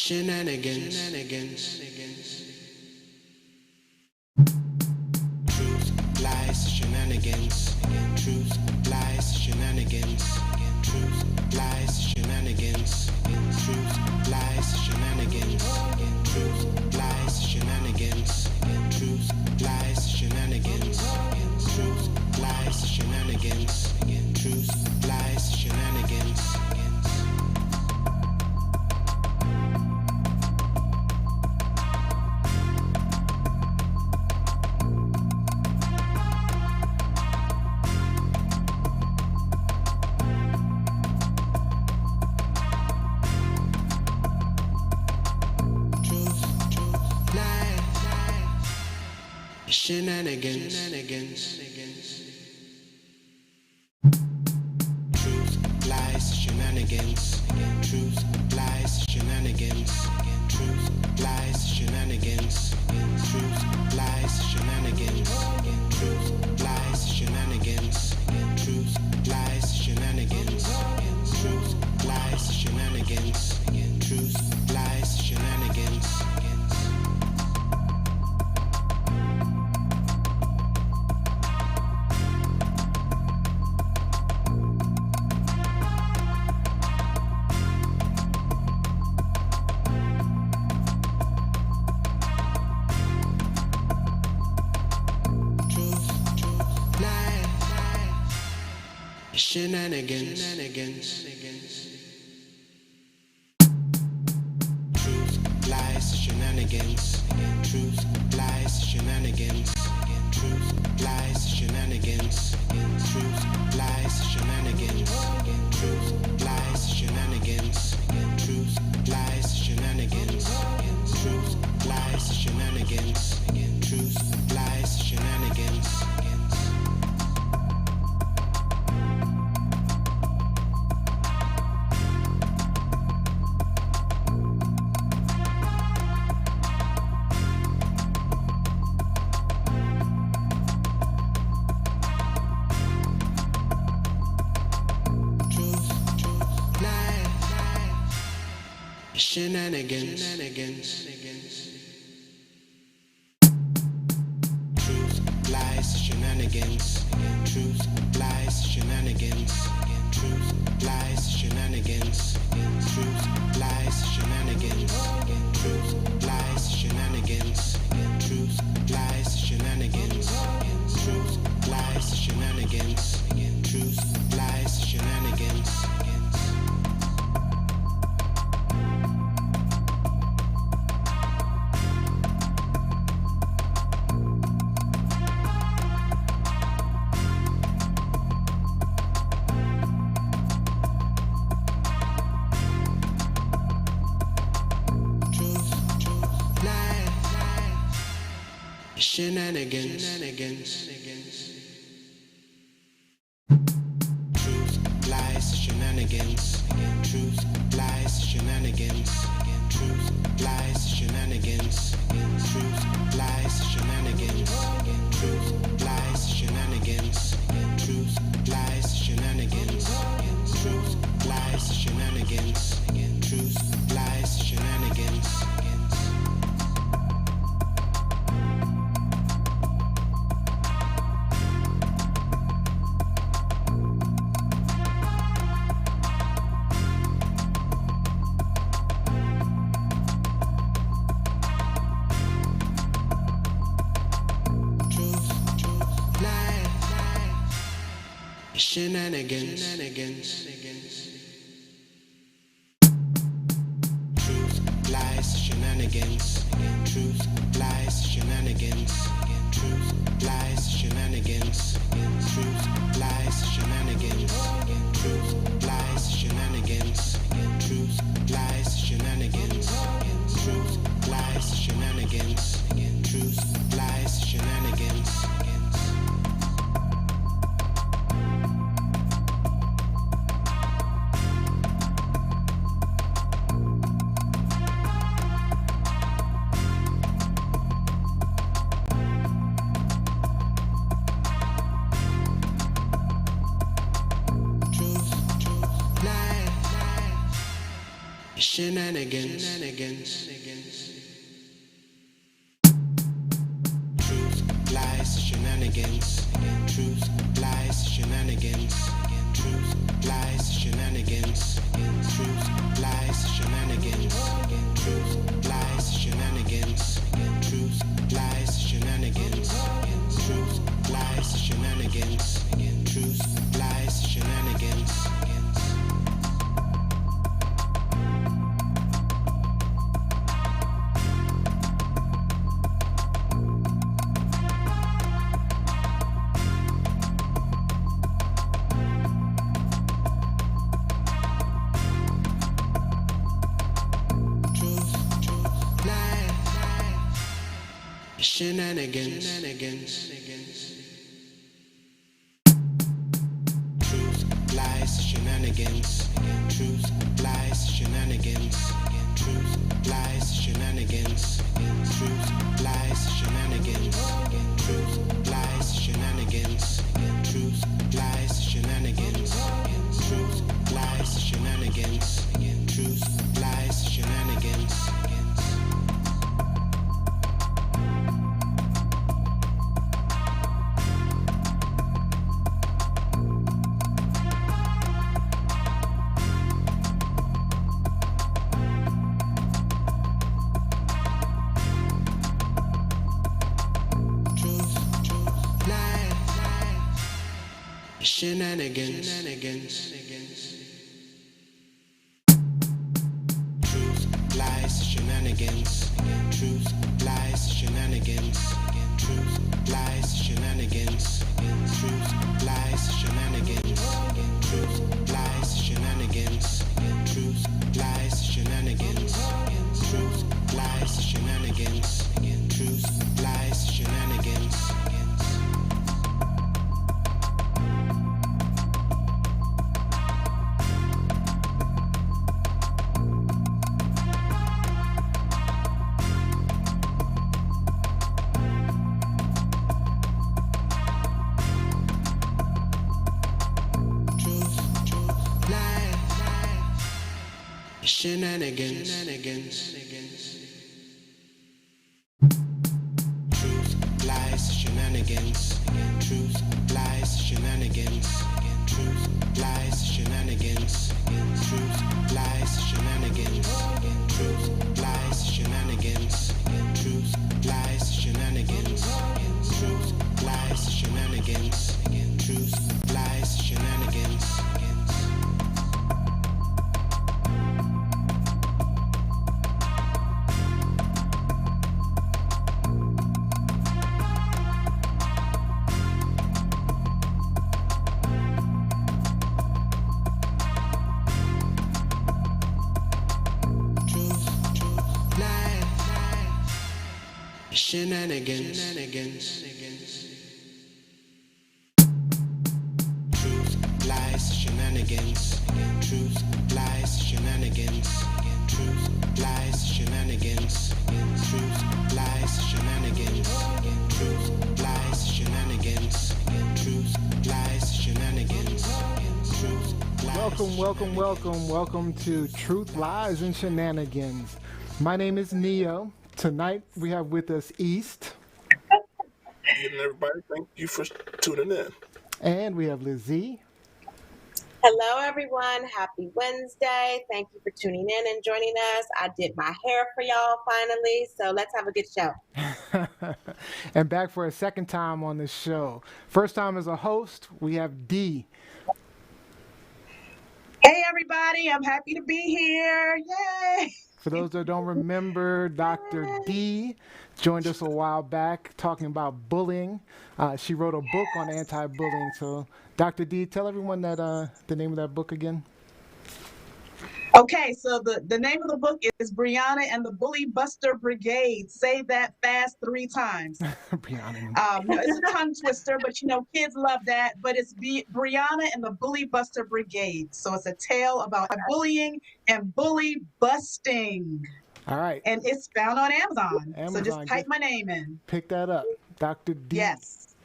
Shenanigans. Truth, lies, shenanigans. Truth, lies, shenanigans. Truth, lies, shenanigans. Truth, lies, shenanigans. Truth, lies, shenanigans. Truth, lies, shenanigans. Truth, lies, shenanigans. Truth, lies, shenanigans. Shenanigans. Truth, lies, shenanigans. Truth, lies, shenanigans. Truth, lies, shenanigans. Truth, lies, shenanigans. Truth, lies, shenanigans. Truth, lies, shenanigans. Truth, lies, shenanigans. Truth, lies, shenanigans. Shenanigans. Truth, lies, shenanigans. Truth, lies, shenanigans. Truth, lies, shenanigans. Truth, lies, shenanigans. Truth, lies, shenanigans. Truth, lies, shenanigans. Truth, lies, shenanigans. Truth, lies, shenanigans. Shenanigans. Truth, lies, shenanigans. Truth, lies, shenanigans. Truth, lies, shenanigans. Truth, lies, shenanigans. Truth, lies, shenanigans. Truth, lies, shenanigans. Truth, lies, shenanigans. Truth, lies, shenanigans. Shenanigans. Truth, lies, shenanigans. Truth, lies, shenanigans. Truth, lies, shenanigans. Truth, lies, shenanigans. Truth, lies, shenanigans. Truth, lies, shenanigans. Truth, lies, shenanigans. Truth, lies, shenanigans. Shenanigans. Truth, lies, shenanigans. Truth, lies, shenanigans. Truth, lies, shenanigans. Truth, lies, shenanigans. Truth, lies, shenanigans. Truth, lies, shenanigans. Truth, lies, shenanigans. Truth, lies, shenanigans. Shenanigans. Truth, lies, shenanigans. Truth, lies, shenanigans. Truth, lies, shenanigans. Truth, lies, shenanigans. Truth, lies, shenanigans. Truth, lies, shenanigans. Truth, lies, shenanigans. Truth, lies, shenanigans. Shenanigans. Truth, lies, shenanigans. Truth, lies, shenanigans. Truth, lies, shenanigans. Truth, lies, shenanigans. Truth, lies, shenanigans. Truth, lies, shenanigans. Truth, lies, shenanigans. Truth, lies, shenanigans. Shenanigans. Truth, lies, shenanigans. Truth, lies, shenanigans. Truth, lies, shenanigans. Truth, lies, shenanigans. Truth, lies, shenanigans. Truth, lies, shenanigans. Truth, lies, shenanigans. Truth, lies, shenanigans. Shenanigans. Truth, lies, shenanigans. Truth, lies, shenanigans. Truth, lies, shenanigans. Truth, lies, shenanigans. Truth, lies, shenanigans. Truth, lies, shenanigans. Truth, lies, shenanigans. Truth, lies, shenanigans. Shenanigans. Truth, lies, shenanigans. Truth, lies, shenanigans. Truth, lies, shenanigans. Truth, lies, shenanigans. Truth, lies, shenanigans. Truth, lies, shenanigans. Truth, lies. Welcome to Truth, Lies, and Shenanigans. My name is Neo. Tonight we have with us East. And everybody, thank you for tuning in. And we have Lizzie. Hello, everyone. Happy Wednesday. Thank you for tuning in and joining us. I did my hair for y'all finally, so let's have a good show. And back for a second time on the show. First time as a host, we have D. Hey, everybody. I'm happy to be here. Yay. For those that don't remember, Dr. D joined us a while back talking about bullying. She wrote a book on anti-bullying. So, Dr. D, tell everyone that the name of that book again. Okay, so the name of the book is Brianna and the Bully Buster Brigade. Say that fast 3 times. Brianna. It's a tongue twister, but kids love that. But it's Brianna and the Bully Buster Brigade. So it's a tale about bullying and bully busting. All right. And it's found on Amazon. So just type my name in. Pick that up, Dr. D. Yes.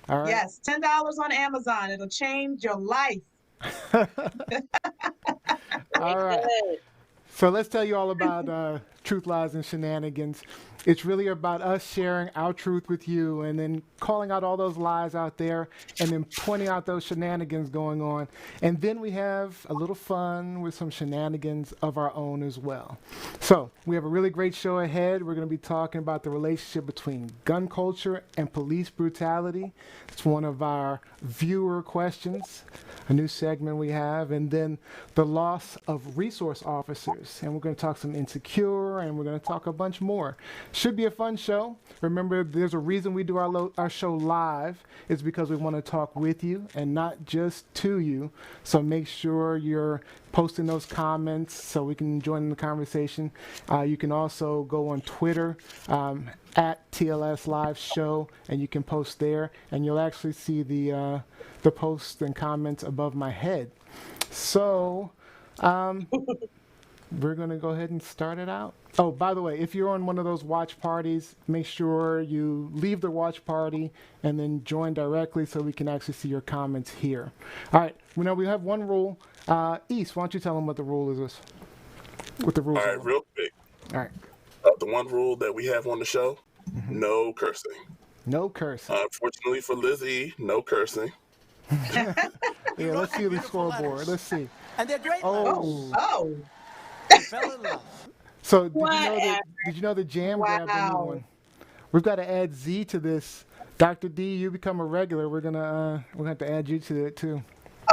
All right. Yes, $10 on Amazon. It'll change your life. All right. So let's tell you all about Truth, Lies, and Shenanigans. It's really about us sharing our truth with you and then calling out all those lies out there and then pointing out those shenanigans going on. And then we have a little fun with some shenanigans of our own as well. So we have a really great show ahead. We're going to be talking about the relationship between gun culture and police brutality. It's one of our viewer questions, a new segment we have. And then the loss of resource officers. And we're going to talk some insecure and we're going to talk a bunch more. Should be a fun show. Remember, there's a reason we do our show live. It's because we want to talk with you and not just to you. So make sure you're posting those comments so we can join in the conversation. You can also go on Twitter at TLS Live Show, and you can post there, and you'll actually see the posts and comments above my head. So we're going to go ahead and start it out. Oh, by the way, if you're on one of those watch parties, make sure you leave the watch party and then join directly so we can actually see your comments here. All right, we know we have one rule. East, why don't you tell them what the rule is? What the rules All are? right, real quick. All right. The one rule that we have on the show, no cursing. No cursing. Unfortunately for Lizzie, no cursing. Yeah, let's see the scoreboard. Let's see. And they're great. Oh. Fell in love. So did you know the Jam grabbed a new Wow. one? We've got to add Z to this. Dr. D, you become a regular. We're gonna have to add you to it too.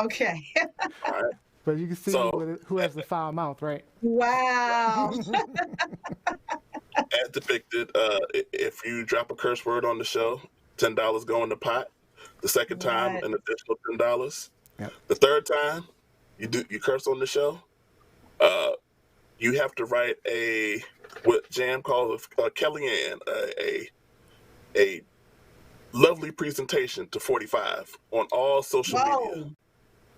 Okay. All right. But you can see So- who has the foul mouth, right? Wow. As depicted, if you drop a curse word on the show, $10 go in the pot. The second time, What? an additional $10. Yep. The third time you curse on the show, you have to write what Jam calls Kellyanne, a lovely presentation to 45 on all social media. Whoa.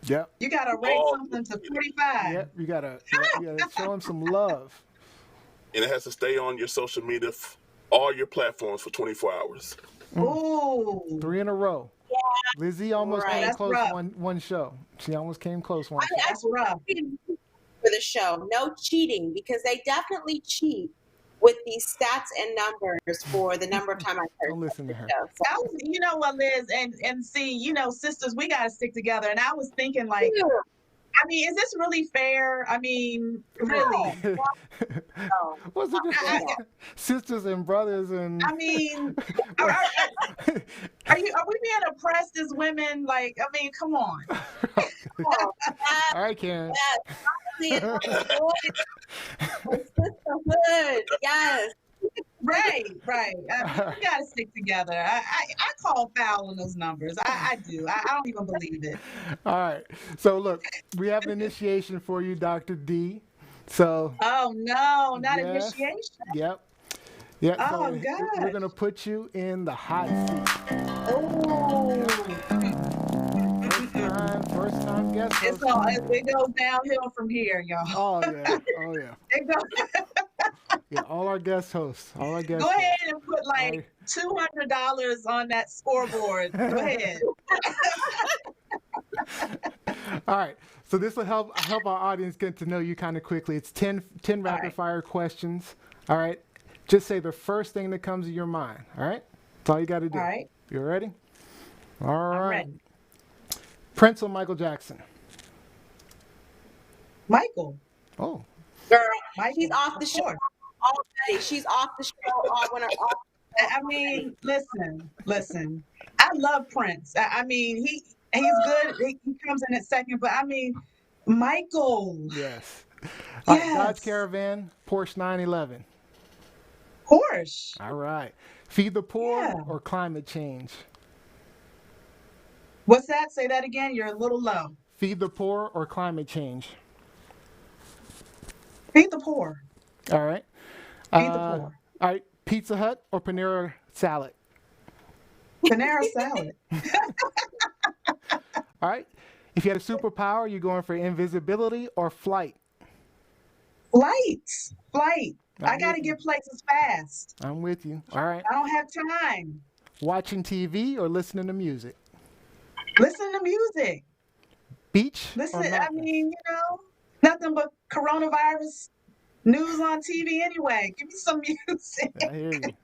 Yep. You got to rate Oh. something to 45. Yep. You gotta show him some love. And it has to stay on your social media, all your platforms for 24 hours. Ooh. 3 in a row. Yeah. Lizzie almost Right. came That's close rough. one show. She almost came close one. That's rough. For the show, no cheating, because they definitely cheat with these stats and numbers for the number of time I heard. Don't listen to her. So, I was, you know what, Liz, and see, sisters, we got to stick together. And I was thinking, like, I mean, is this really fair? I mean, really? no. What's it I- sisters and brothers and I mean, are we being oppressed as women? Like, I mean, come on. Oh, all right, Karen. sisterhood, yes. Right. I mean, we got to stick together. I call foul on those numbers. I do. I don't even believe it. All right. So look, we have an initiation for you, Dr. D. So Oh, no, not Yes. initiation. yep. Yep. Oh, so gosh. we're gonna put you in the hot seat. Oh, First time guest host. it goes downhill from here, y'all. Oh yeah. It goes, Yeah, all our guest hosts. All our guest go hosts. ahead and put like $200 on that scoreboard. Go ahead. All right. So this will help our audience get to know you kind of quickly. It's 10 rapid right. fire questions. All right. Just say the first thing that comes to your mind. All right. That's all you got to do. All right. You ready? All I'm right. ready. Prince or Michael Jackson? Michael. Oh. Girl, Michael. she's off the of show course. already. She's off the show all when her I mean, listen. I love Prince. I mean, he's good. He comes in at second, but I mean, Michael. Yes. All right, Yes. Dodge Caravan, Porsche 911. Porsche. All right. Feed the poor Yeah. or climate change? What's that? Say that again. You're a little low. Feed the poor or climate change? Feed the poor. All right. Feed the poor. All right. Pizza Hut or Panera salad? Panera salad. All right. If you had a superpower, you going for invisibility or flight? Flight. I I'm got to with you. get places fast. I'm with you. All right. I don't have time. Watching TV or listening to music? Listen to music. Beach or Listen, I mountain? mean, nothing but coronavirus News on TV anyway. Give me some music. I hear you.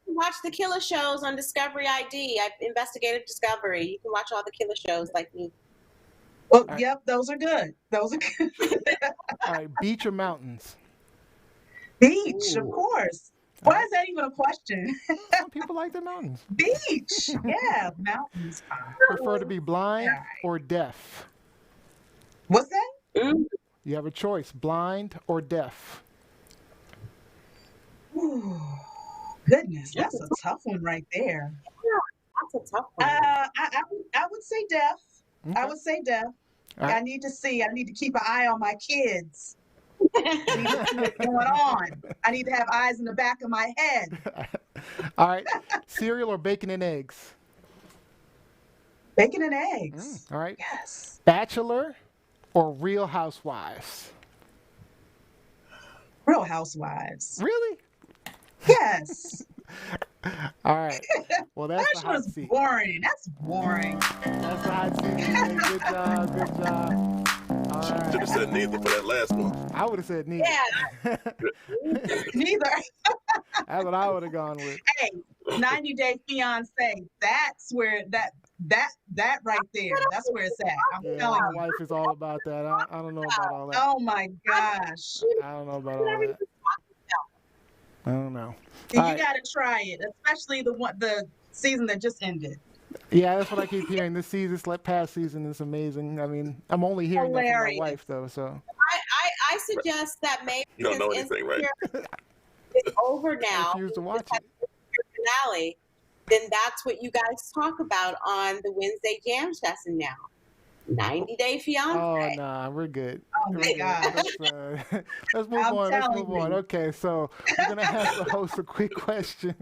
Watch the killer shows on Discovery ID. I've investigated Discovery. You can watch all the killer shows like me. Well, right. yep, those are good. Those are good. All right, beach or mountains? Beach, of Ooh. course. All Why right. is that even a question? Some people like the mountains. Beach. Yeah, mountains. Prefer to be blind Yeah. or deaf? What's that? Mm. You have a choice, blind or deaf. Ooh, goodness, that's a tough one right there. That's a tough one. I would say deaf. I Okay. would say deaf. All I right. need to see. I need to keep an eye on my kids. I need to see what's going on. I need to have eyes in the back of my head. All right. Cereal or bacon and eggs? Bacon and eggs. All right. Yes. Bachelor or Real Housewives? Real Housewives. Really? Yes. All right. Well, that's the hot Bachelor's seat. boring. That's boring. That's the hot seat. Good job. Good job. All Should right. have said neither for that last one. I would have said neither. Yeah. Neither. That's what I would have gone with. Hey, 90 Day Fiance. That's where that right there. That's where it's at. I'm Yeah, telling my you. wife is all about that. I don't know about all that. Oh my gosh. I don't know about all that. I don't know. You All right. gotta try it, especially the season that just ended. Yeah, that's what I keep hearing. This season, this past season is amazing. I mean, I'm only hearing that from my Hilarious. wife, though. So I suggest that maybe You don't know since anything, right? Insecure is over I now, refuse to watch it. finale, then that's what you guys talk about on the Wednesday Jam session now. 90 Day Oh, Fiance. nah, we're good. Oh We're my good. gosh. Let's move I'm on. Let's telling move on. you. Okay, so we're gonna have the host a quick question,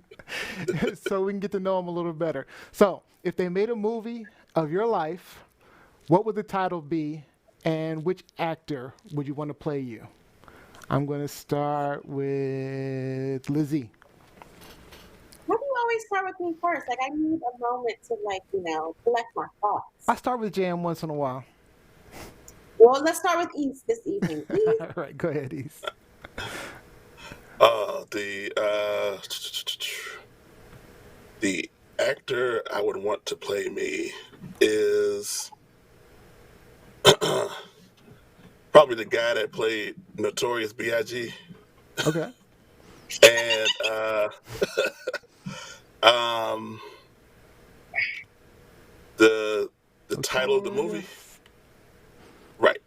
so we can get to know them a little better. So, if they made a movie of your life, what would the title be, and which actor would you want to play you? I'm gonna start with Lizzie. Why do you always start with me first? Like I need a moment to collect my thoughts. I start with Jam once in a while. Well, let's start with East this evening. East, All right, go ahead, East. The actor I would want to play me is probably the guy that played Notorious B.I.G. Okay. and um the title of the movie, right?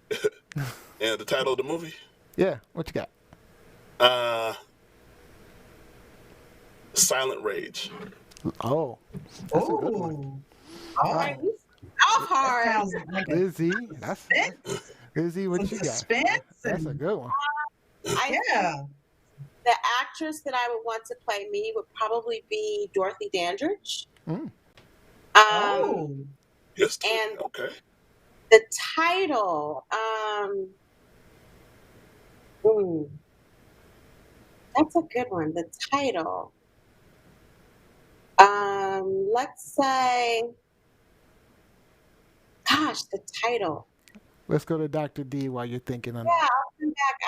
And the title of the movie, Yeah, what you got? Silent Rage. Oh, that's a good one. Ooh. all right, we off hard. Sounds like a Lizzie, that's Lizzie. What you got? suspense. That's a And, good one. I yeah. the actress that I would want to play me would probably be Dorothy Dandridge. Mm. Oh. Yes. And Okay. the title, that's a good one. The title, let's say, gosh, the title. Let's go to Dr. D while you're thinking on Yeah, that.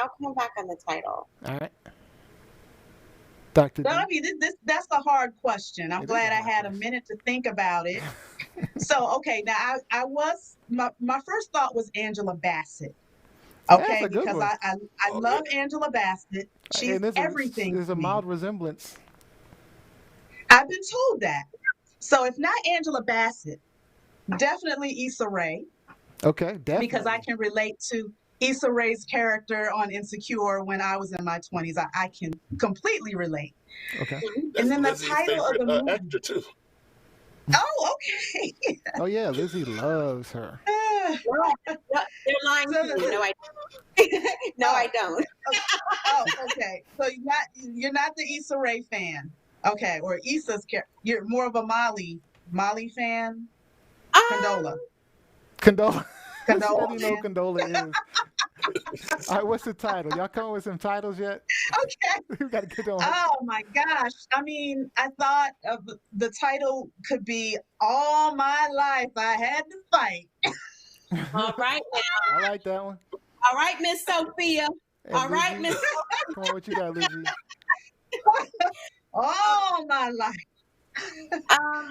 I'll come back on the title. All right, Dr. D. So, I mean, that's a hard question. I'm It is glad a I hard had a question. minute to think about it. So, okay, now I was my first thought was Angela Bassett. That's Okay, a good because one. I love Angela Bassett. She's And everything there's to a me. mild resemblance. I've been told that. So if not Angela Bassett, definitely Issa Rae, Okay, definitely. because I can relate to Issa Rae's character on Insecure when I was in my 20s. I can completely relate. Okay. That's And then the Lizzie's title of favorite the movie. actor too. Oh, okay. Oh yeah, Lizzie loves her. No, they're lying So to me. No, I no, I don't. Oh, okay. So you're not the Issa Rae fan. Okay, or Issa's character. You're more of a Molly fan. Condola. Condola. She Condola doesn't even know who fan. Condola is. All right, what's the title? Y'all come up with some titles yet? Okay. We gotta get on. Oh my gosh. I mean, I thought of the title could be All My Life I Had to Fight. All right now. I like that one. All right, Miss Sophia. And All right, Lizzie, Miss. come on, what you got, Lizzie? All my life. Um,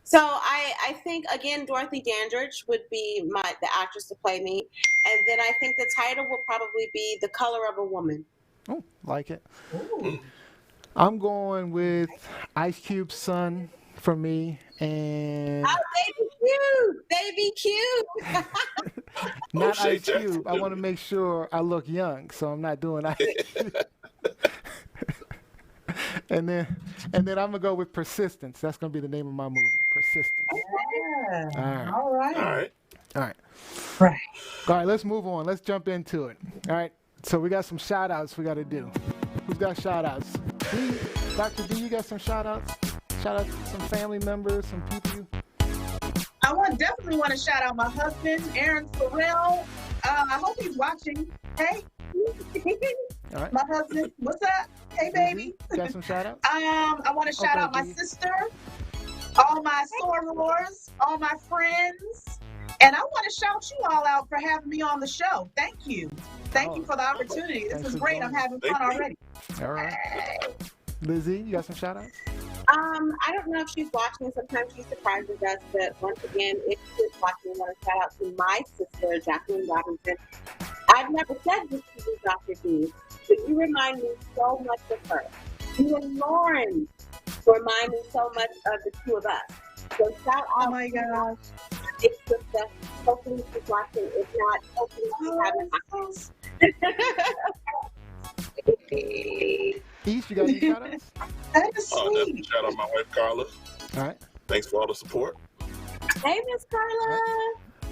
so I think again Dorothy Dandridge would be the actress to play me, and then I think the title will probably be The Color of a Woman. Oh, like it. Ooh. I'm going with Ice Cube's son for me, and Oh, they be cute. not O'Shea Ice Jackson Cube. I want to make sure I look young, so I'm not doing Ice Cube. And then I'm gonna go with Persistence. That's gonna be the name of my movie, Persistence. Yeah. All right, All right. All right. all right, Right. all right. Let's move on. Let's jump into it. All right. So we got some shout outs we got to do. Who's got shout outs? D, Dr. D, you got some shout outs? Shout out to some family members, some people you. I definitely want to shout out my husband, Aaron Farrell. I hope he's watching. Hey, All right. my husband. What's up? Hey, baby. You got some shout outs? I want to shout Okay, out my Dee. sister, all my sorors, all my friends, and I want to shout you all out for having me on the show. Thank you. Thank you for the opportunity. This Thanks is for great. I'm joining. having Thank fun you. already. All right. Lizzie, you got some shout outs? I don't know if she's watching. Sometimes she surprises us, but once again, if she's watching, I want to shout out to my sister, Jacqueline Robinson. I've never said this to you, Dr. D, but you remind me so much of her. You and Lauren remind me so much of the two of us. So shout Oh out my to gosh. my big sister. Hopefully she's watching. If not, hopefully she's having East, you got any shout outs? That is Definitely sweet. shout out my wife Carla. All right. Thanks for all the support. Hey, Miss Carla.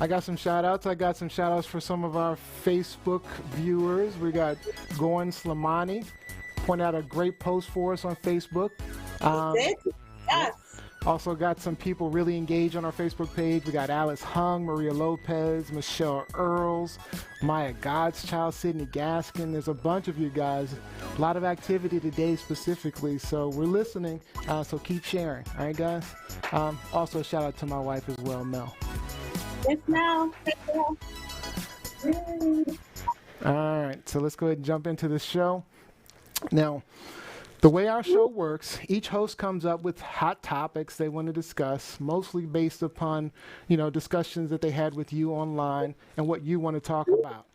I got some shout outs. I got some shout outs for some of our Facebook viewers. We got Goran Slimani point out a great post for us on Facebook. Yes. Also got some people really engaged on our Facebook page. We got Alice Hung, Maria Lopez, Michelle Earls, Maya Godchild, Sydney Gaskin. There's a bunch of you guys. A lot of activity today specifically, so we're listening. So keep sharing. All right, guys? Also, a shout out to my wife as well, Mel. Yes, now. All right, so let's go ahead and jump into the show. Now, the way our show works, each host comes up with hot topics they want to discuss, mostly based upon, discussions that they had with you online and what you want to talk about.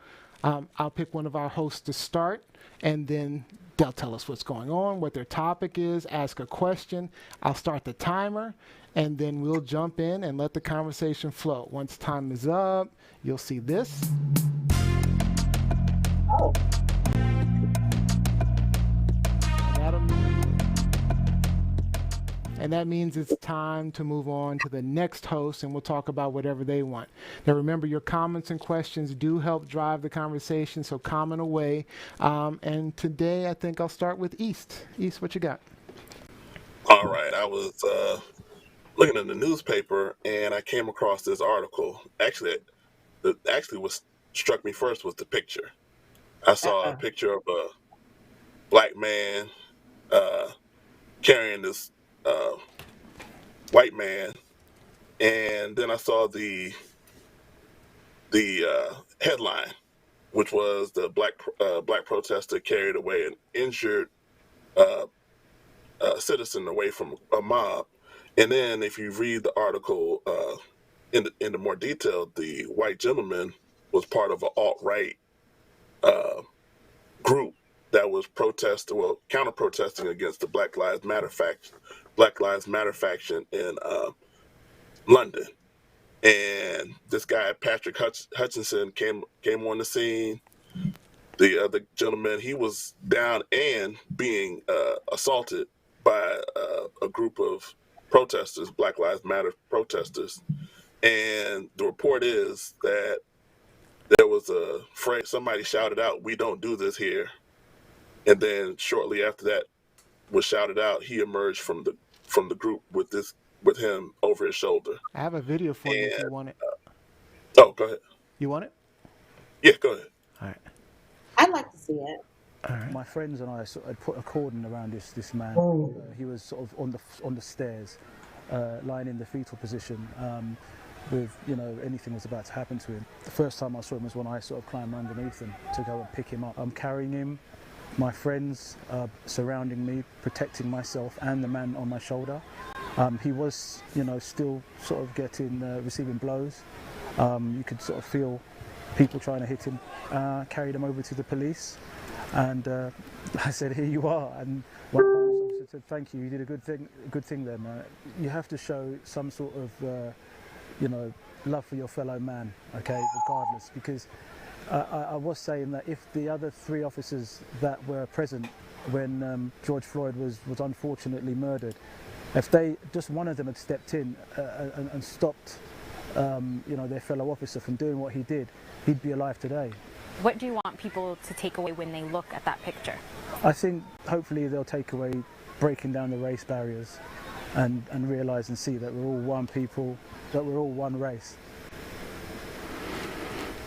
I'll pick one of our hosts to start, and then they'll tell us what's going on, what their topic is, ask a question. I'll start the timer, and then we'll jump in and let the conversation flow. Once time is up, you'll see this. Oh. And that means it's time to move on to the next host, and we'll talk about whatever they want. Now, remember, your comments and questions do help drive the conversation, so comment away. And today, I think I'll start with East. East, what you got? All right. I was looking in the newspaper and I came across this article. Actually, what struck me first was the picture. I saw a picture of a black man carrying this white man, and then I saw the headline, which was the black protester carried away an injured citizen away from a mob. And then if you read the article in the more detail, the white gentleman was part of an alt-right group that was counter-protesting against the Black Lives Matter faction in London. And this guy, Patrick Hutchinson, came on the scene. The other gentleman, he was down and being assaulted by a group of protesters, Black Lives Matter protesters. And the report is that there was a phrase, somebody shouted out, "We don't do this here." And then shortly after that was shouted out, he emerged from the group with him over his shoulder. I have a video for you if you And want it. oh, go ahead. You want it? Yeah, go ahead. All right. I'd like to see it. All right. My friends and I had put a cordon around this man. Oh. He was sort of on the stairs, lying in the fetal position. with, you know, anything was about to happen to him. The first time I saw him was when I sort of climbed underneath him to go and pick him up. I'm carrying him, my friends are surrounding me, protecting myself and the man on my shoulder. He was, you know, still sort of receiving blows. You could sort of feel people trying to hit him. Carried him over to the police, and I said, "Here you are." And one police officer said, "Thank you. You did a good thing there, man." You have to show some sort of, you know, love for your fellow man, okay, regardless. Because I was saying that if the other 3 officers that were present when George Floyd was unfortunately murdered, if just one of them had stepped in and stopped, you know, their fellow officer from doing what he did, he'd be alive today. What do you want people to take away when they look at that picture? I think hopefully they'll take away breaking down the race barriers and realise and see that we're all one people, that we're all one race.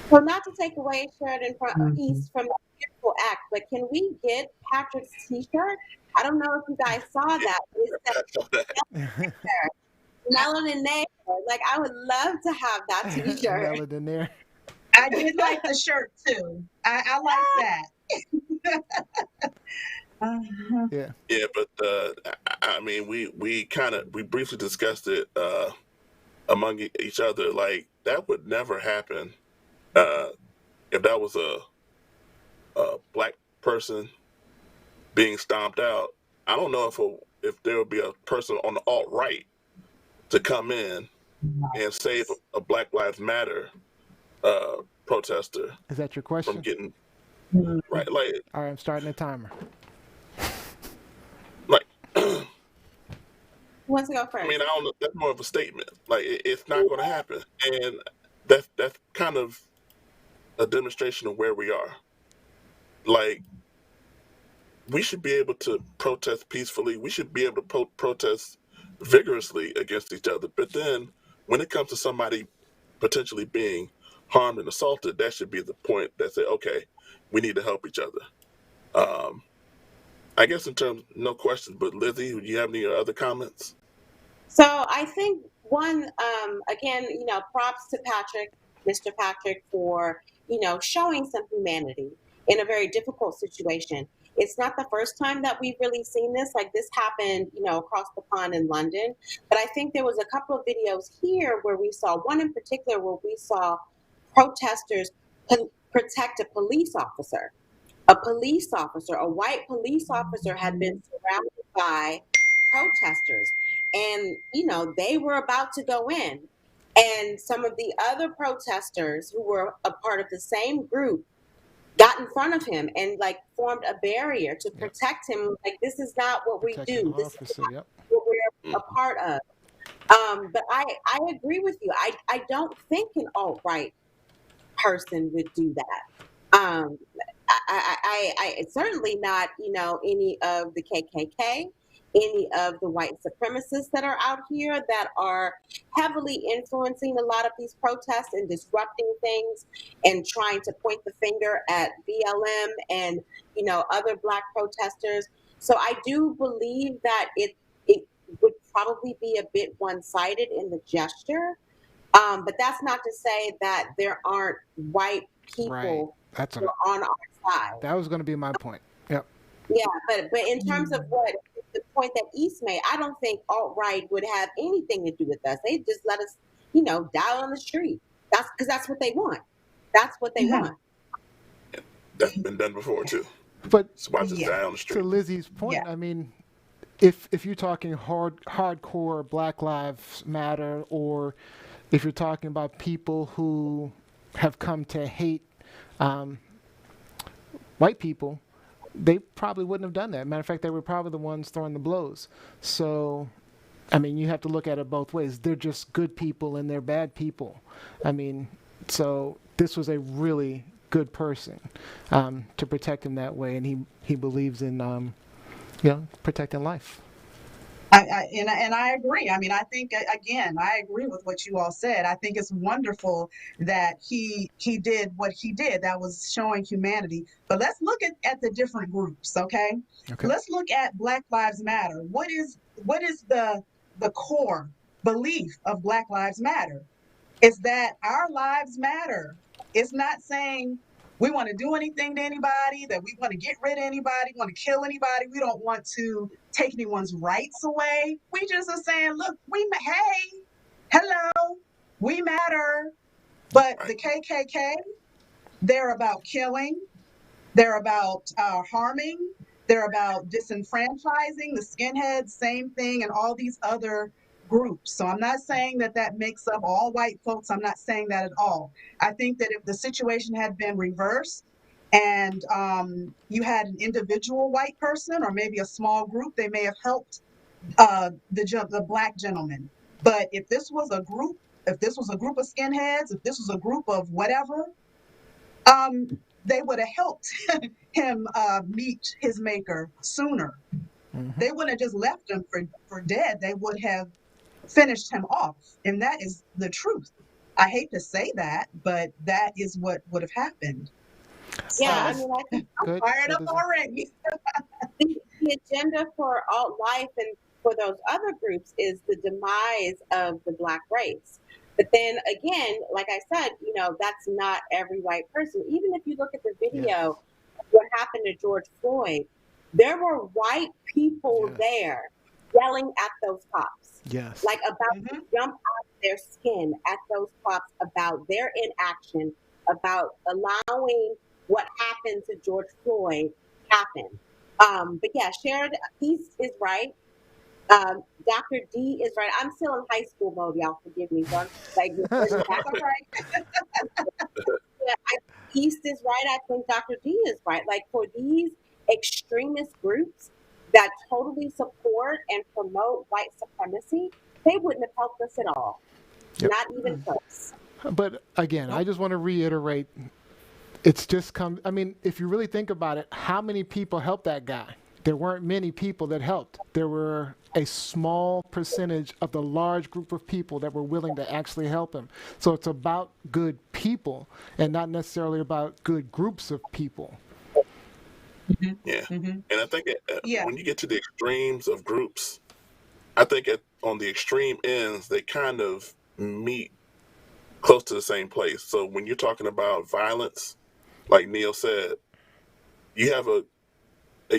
Well, not to take away Sheridan East from that beautiful act, but can we get Patrick's T-shirt? I don't know if you guys saw that. It's melanin nair. Like, I would love to have that T-shirt. Melanin nair. I did like the shirt too. I like that. Yeah. Yeah, but I mean, we briefly discussed it among each other. Like, that would never happen if that was a black person being stomped out. I don't know if there would be a person on the alt-right to come in and save a Black Lives Matter protester Is that your question? from getting right. Like, All right, I'm starting a timer. like Who wants to go first? I mean, I don't know. That's more of a statement. Like, it's not going to happen, and that's kind of a demonstration of where we are. Like, we should be able to protest peacefully. We should be able to protest vigorously against each other. But then, when it comes to somebody potentially being harmed and assaulted, that should be the point that say, okay, we need to help each other. I guess in terms, no questions, but Lizzie, do you have any other comments? So I think one, again, you know, props to Patrick, Mr. Patrick, for, you know, showing some humanity in a very difficult situation. It's not the first time that we've really seen this. Like, this happened, you know, across the pond in London. But I think there was a couple of videos here where we saw, one in particular where we saw protesters protect a police officer. A police officer, a white police officer, had been surrounded by protesters, and, you know, they were about to go in, and some of the other protesters who were a part of the same group got in front of him and, like, formed a barrier to protect him. Like, this is not what we Protect an do. This is officer, not yep. what we're a part of. But I agree with you. I don't think an alt-right person would do that. I certainly not, you know, any of the KKK, any of the white supremacists that are out here that are heavily influencing a lot of these protests and disrupting things and trying to point the finger at BLM and, you know, other Black protesters. So I do believe that it would probably be a bit one-sided in the gesture. But that's not to say that there aren't white people Right. That's who are on our side. That was going to be my point. Yep. Yeah, but in terms of what the point that East made, I don't think alt-right would have anything to do with us. They just let us, you know, die on the street. That's because that's what they want. That's what they want. That's been done before too. But So why just die on the to street? Lizzie's point, Yeah. I mean, if you're talking hardcore Black Lives Matter, or if you're talking about people who have come to hate white people, they probably wouldn't have done that. Matter of fact, they were probably the ones throwing the blows. So, I mean, you have to look at it both ways. They're just good people and they're bad people. I mean, so this was a really good person to protect him that way, and he believes in you know, protecting life. And I agree. I mean, I think, again, I agree with what you all said. I think it's wonderful that he did what he did. That was showing humanity. But let's look at the different groups, okay? Let's look at Black Lives Matter. What is the core belief of Black Lives Matter? is that our lives matter. It's not saying we want to do anything to anybody, that we want to get rid of anybody, want to kill anybody. We don't want to take anyone's rights away. We just are saying, look, hey, hello, we matter. But the KKK, they're about killing, they're about harming, they're about disenfranchising, the skinheads, same thing, and all these other groups. So I'm not saying that that makes up all white folks. I'm not saying that at all. I think that if the situation had been reversed and you had an individual white person or maybe a small group, they may have helped the black gentleman. But if this was a group, if this was a group of skinheads, if this was a group of whatever, they would have helped him meet his maker sooner. They wouldn't have just left him for dead. They would have finished him off. And that is the truth. I hate to say that, but that is what would have happened. Yeah, I So mean, I think I'm fired up already. the agenda for alt life and for those other groups is the demise of the Black race. But then again, like I said, that's not every white person. Even if you look at the video of what happened to George Floyd, there were white people there yelling at those cops. Yes. Like about to jump out of their skin at those cops about their inaction, about allowing what happened to George Floyd happen. But yeah, Sharon East is right. Dr. D is right. I'm still in high school mode, y'all. Forgive me. So I'm like reverting back. That's all right. Yeah, East is right. I think Dr. D is right. Like for these extremist groups that totally support and promote white supremacy, they wouldn't have helped us at all. Yep. Not even close. But again, I just want to reiterate, it's just come. I mean, if you really think about it, how many people helped that guy? There weren't many people that helped. There were a small percentage of the large group of people that were willing to actually help him. So it's about good people and not necessarily about good groups of people. Yeah. And I think Yeah. when you get to the extremes of groups, I think on the extreme ends, they kind of meet close to the same place. So when you're talking about violence, like Neil said, you have a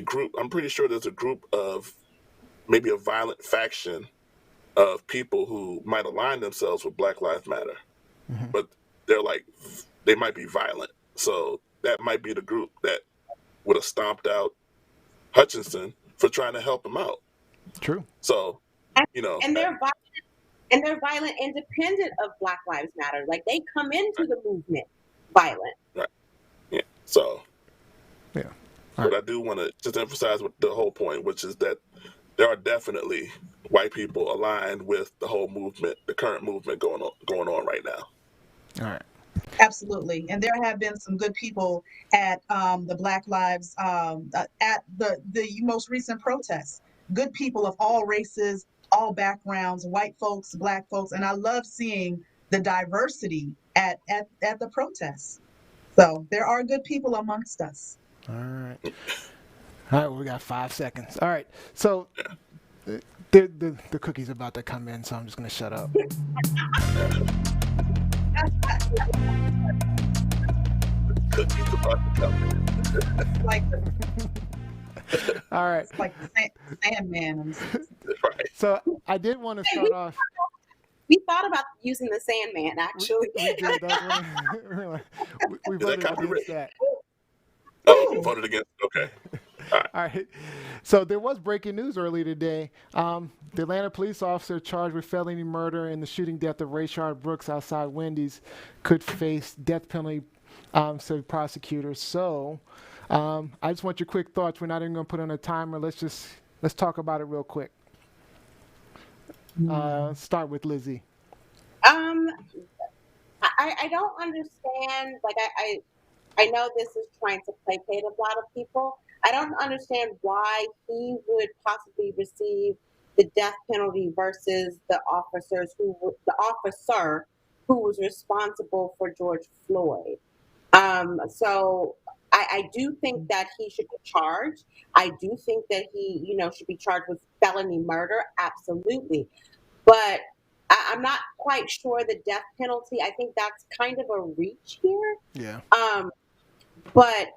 group. I'm pretty sure there's a group of maybe a violent faction of people who might align themselves with Black Lives Matter, but they might be violent. So that might be the group that would have stomped out Hutchinson for trying to help him out. True. So, And they're violent independent of Black Lives Matter. Like they come into the movement violent. Right. Yeah. So, yeah. But I do want to just emphasize the whole point, which is that there are definitely white people aligned with the whole movement, the current movement going on right now. All right. Absolutely. And there have been some good people at the Black Lives, at the most recent protests. Good people of all races, all backgrounds, white folks, Black folks. And I love seeing the diversity at the protests. So there are good people amongst us. All right. All right, well, we got 5 seconds. All right. So the cookie's about to come in, so I'm just going to shut up. Cookie's about to come in. Like All right. it's like the Sandman. Right. So I did want to start off. We thought about using the Sandman, actually. We did. We voted against that. Oh, you voted against. Okay. All right. So there was breaking news earlier today. The Atlanta police officer charged with felony murder in the shooting death of Rayshard Brooks outside Wendy's could face death penalty, said prosecutors. So I just want your quick thoughts. We're not even going to put on a timer. Let's talk about it real quick. Start with Lizzie. I don't understand. Like I know this is trying to placate a lot of people. I don't understand why he would possibly receive the death penalty versus the officer who was responsible for George Floyd. So I do think that he should be charged. I do think that he, should be charged with felony murder. Absolutely. But I'm not quite sure the death penalty. I think that's kind of a reach here. Yeah. But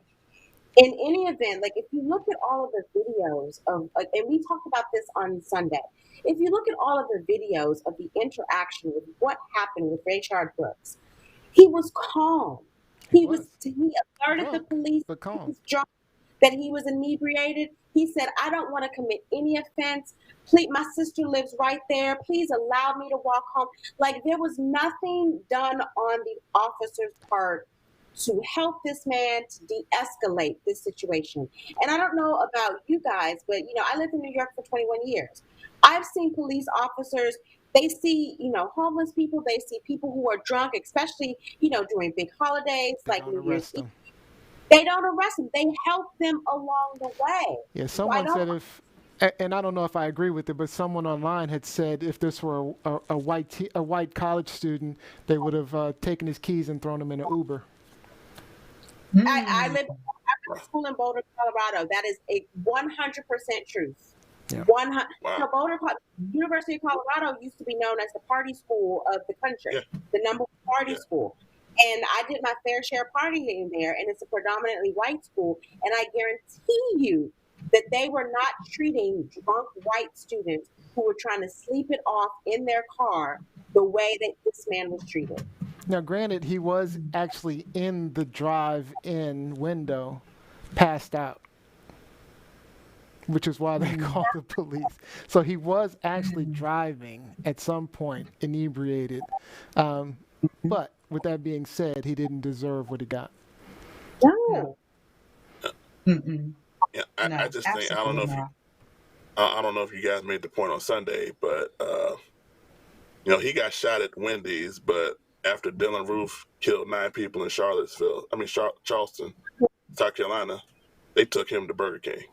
in any event, like if you look at all of the videos of, like, and we talked about this on Sunday, if you look at all of the videos of the interaction with what happened with Rayshard Brooks, he was calm. He was He alerted the drunk, police but he calm. was drunk, that he was inebriated. He said, I don't want to commit any offense. Please, my sister lives right there. Please allow me to walk home. Like there was nothing done on the officer's part to help this man to de-escalate this situation. And I don't know about you guys, but I lived in New York for 21 years. I've seen police officers, they see, homeless people, they see people who are drunk, especially, during big holidays They like don't New Year's arrest Eve. him. They don't arrest them. They help them along the way. Yeah, So I someone don't. said and I don't know if I agree with it, but someone online had said if this were a white college student, they would have taken his keys and thrown him in an Uber. I live. I went to school in Boulder, Colorado. That is a 100% truth. Yeah. 100. Wow. Boulder, University of Colorado used to be known as the party school of the country, Yeah. the number one party Yeah. school. And I did my fair share partying there, and it's a predominantly white school. And I guarantee you that they were not treating drunk white students who were trying to sleep it off in their car the way that this man was treated. Now, granted, he was actually in the drive-in window, passed out, which is why they called the police. So he was actually driving at some point, inebriated. But with that being said, he didn't deserve what he got. No. Mm-mm. Yeah, No, I just think I don't know absolutely if not. I don't know if you guys made the point on Sunday, but he got shot at Wendy's, but after Dylan Roof killed 9 people in Charleston, South Carolina, they took him to Burger King.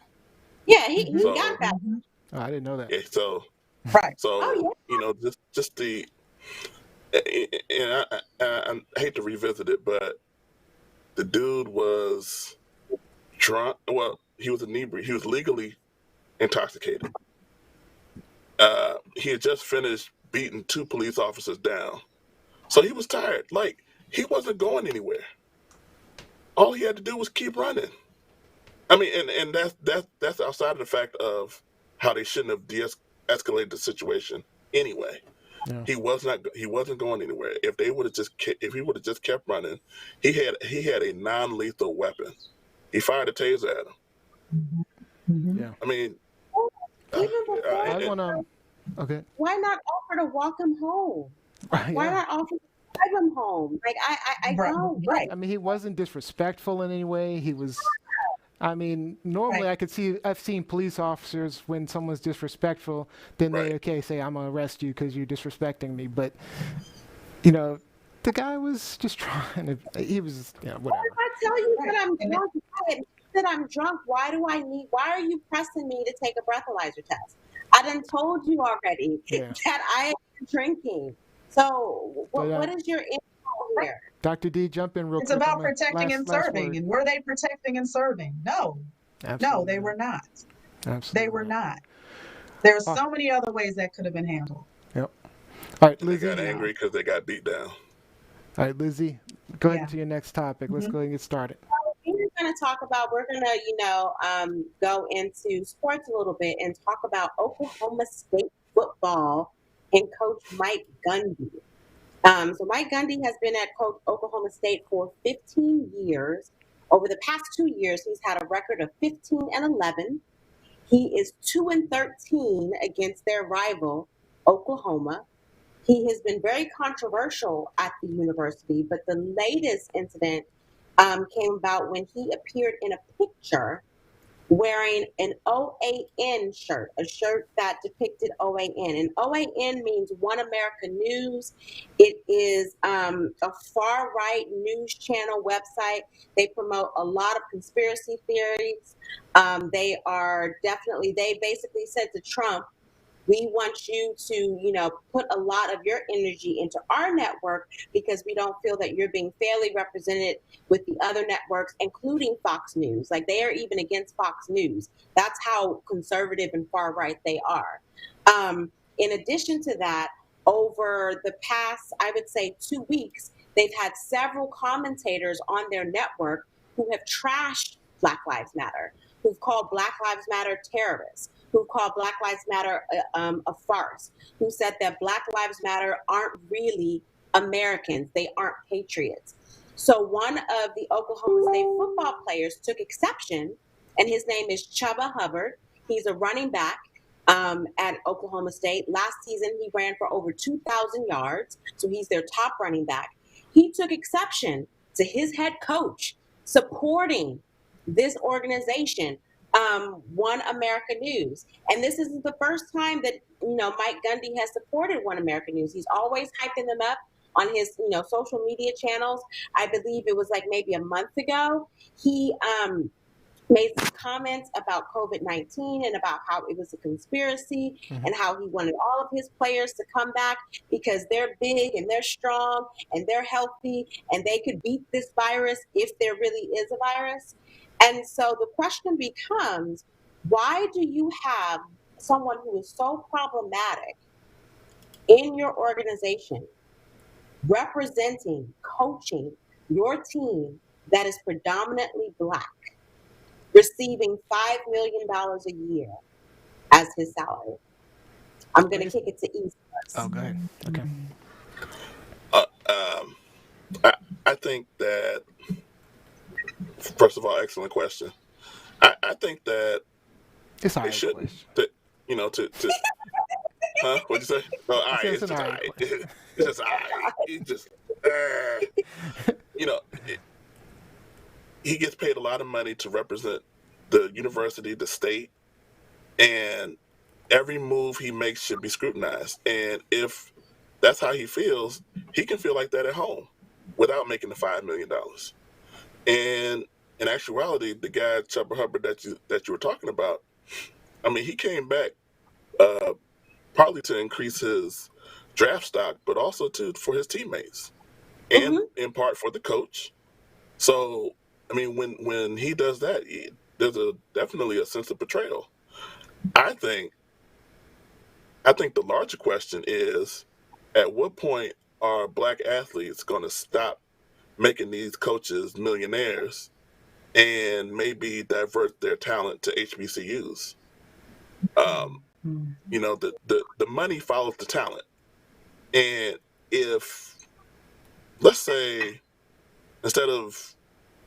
Yeah, he So got that. Oh, I didn't know that. yeah, Right. Oh, yeah. just the and I hate to revisit it, but the dude was drunk. Well, he was inebriated. He was legally intoxicated. He had just finished beating 2 police officers down, so he was tired. Like he wasn't going anywhere. All he had to do was keep running. I mean, and that's outside of the fact of how they shouldn't have de-escalated the situation anyway. Yeah. He wasn't going anywhere. If he would have just kept running, he had a non-lethal weapon. He fired a taser at him. Mm-hmm. Yeah. I mean, Even before, I want to. Okay. why not offer to walk him home? Why Yeah. not offer to drive him home? Like I Right. don't. Right. I mean, he wasn't disrespectful in any way. He was. I mean, normally Right. I've seen police officers when someone's disrespectful, then Right. say, I'm gonna arrest you because you're disrespecting me. But, the guy was just trying to, he was, whatever. If I tell you Right. that I'm And drunk, if I admit that I'm drunk, why are you pressing me to take a breathalyzer test? I done told you already Yeah. that I am drinking. So But what is your info here? Dr. D, jump in real it's quick. about protecting and last serving. word. And were they protecting and serving? No. Absolutely No, they were not. Absolutely. They were not. There are Oh. so many other ways that could have been handled. Yep. All right, they Lizzie. got angry because they got beat down. All right, Lizzie, go ahead Yeah. to your next topic. Let's Mhm. go ahead and get started. We're going to talk about, go into sports a little bit and talk about Oklahoma State football and Coach Mike Gundy. So Mike Gundy has been at Oklahoma State for 15 years. Over the past 2 years, he's had a record of 15-11. He is 2-13 against their rival, Oklahoma. He has been very controversial at the university, but the latest incident came about when he appeared in a picture wearing an OAN shirt, a shirt that depicted OAN. And OAN means One America News. It is a far right news channel website. They promote a lot of conspiracy theories. They basically said to Trump, we want you to, put a lot of your energy into our network because we don't feel that you're being fairly represented with the other networks, including Fox News. Like they are even against Fox News. That's how conservative and far right they are. In addition to that, over the past, I would say, 2 weeks, they've had several commentators on their network who have trashed Black Lives Matter, who've called Black Lives Matter terrorists, who called Black Lives Matter a farce, who said that Black Lives Matter aren't really Americans, they aren't patriots. So one of the Oklahoma State football players took exception, and his name is Chuba Hubbard. He's a running back at Oklahoma State. Last season, he ran for over 2,000 yards, so he's their top running back. He took exception to his head coach supporting this organization, One America News. And this isn't the first time that, Mike Gundy has supported One America News. He's always hyping them up on his, social media channels. I believe it was like maybe a month ago. He made some comments about COVID-19 and about how it was a conspiracy and how he wanted all of his players to come back because they're big and they're strong and they're healthy and they could beat this virus if there really is a virus. And so the question becomes, why do you have someone who is so problematic in your organization representing, coaching your team that is predominantly Black, receiving $5 million a year as his salary? I'm going to kick it to East first. Oh, go ahead. Okay. I think that, first of all, excellent question. I think that It's all they right. shouldn't, Question. to huh? What'd you say? Oh, all right, It's it's an just all all right right. question. It's just all right. It just, you know, it, he gets paid a lot of money to represent the university, the state, and every move he makes should be scrutinized. And if that's how he feels, he can feel like that at home without making the $5 million. And in actuality, the guy Chuba Hubbard that you were talking about, I mean, he came back uh, partly to increase his draft stock, but also for his teammates, and in part for the coach. So, I mean, when he does that, there's definitely a sense of betrayal. I think the larger question is, at what point are Black athletes going to stop making these coaches millionaires and maybe divert their talent to HBCUs? The money follows the talent. And if, let's say, instead of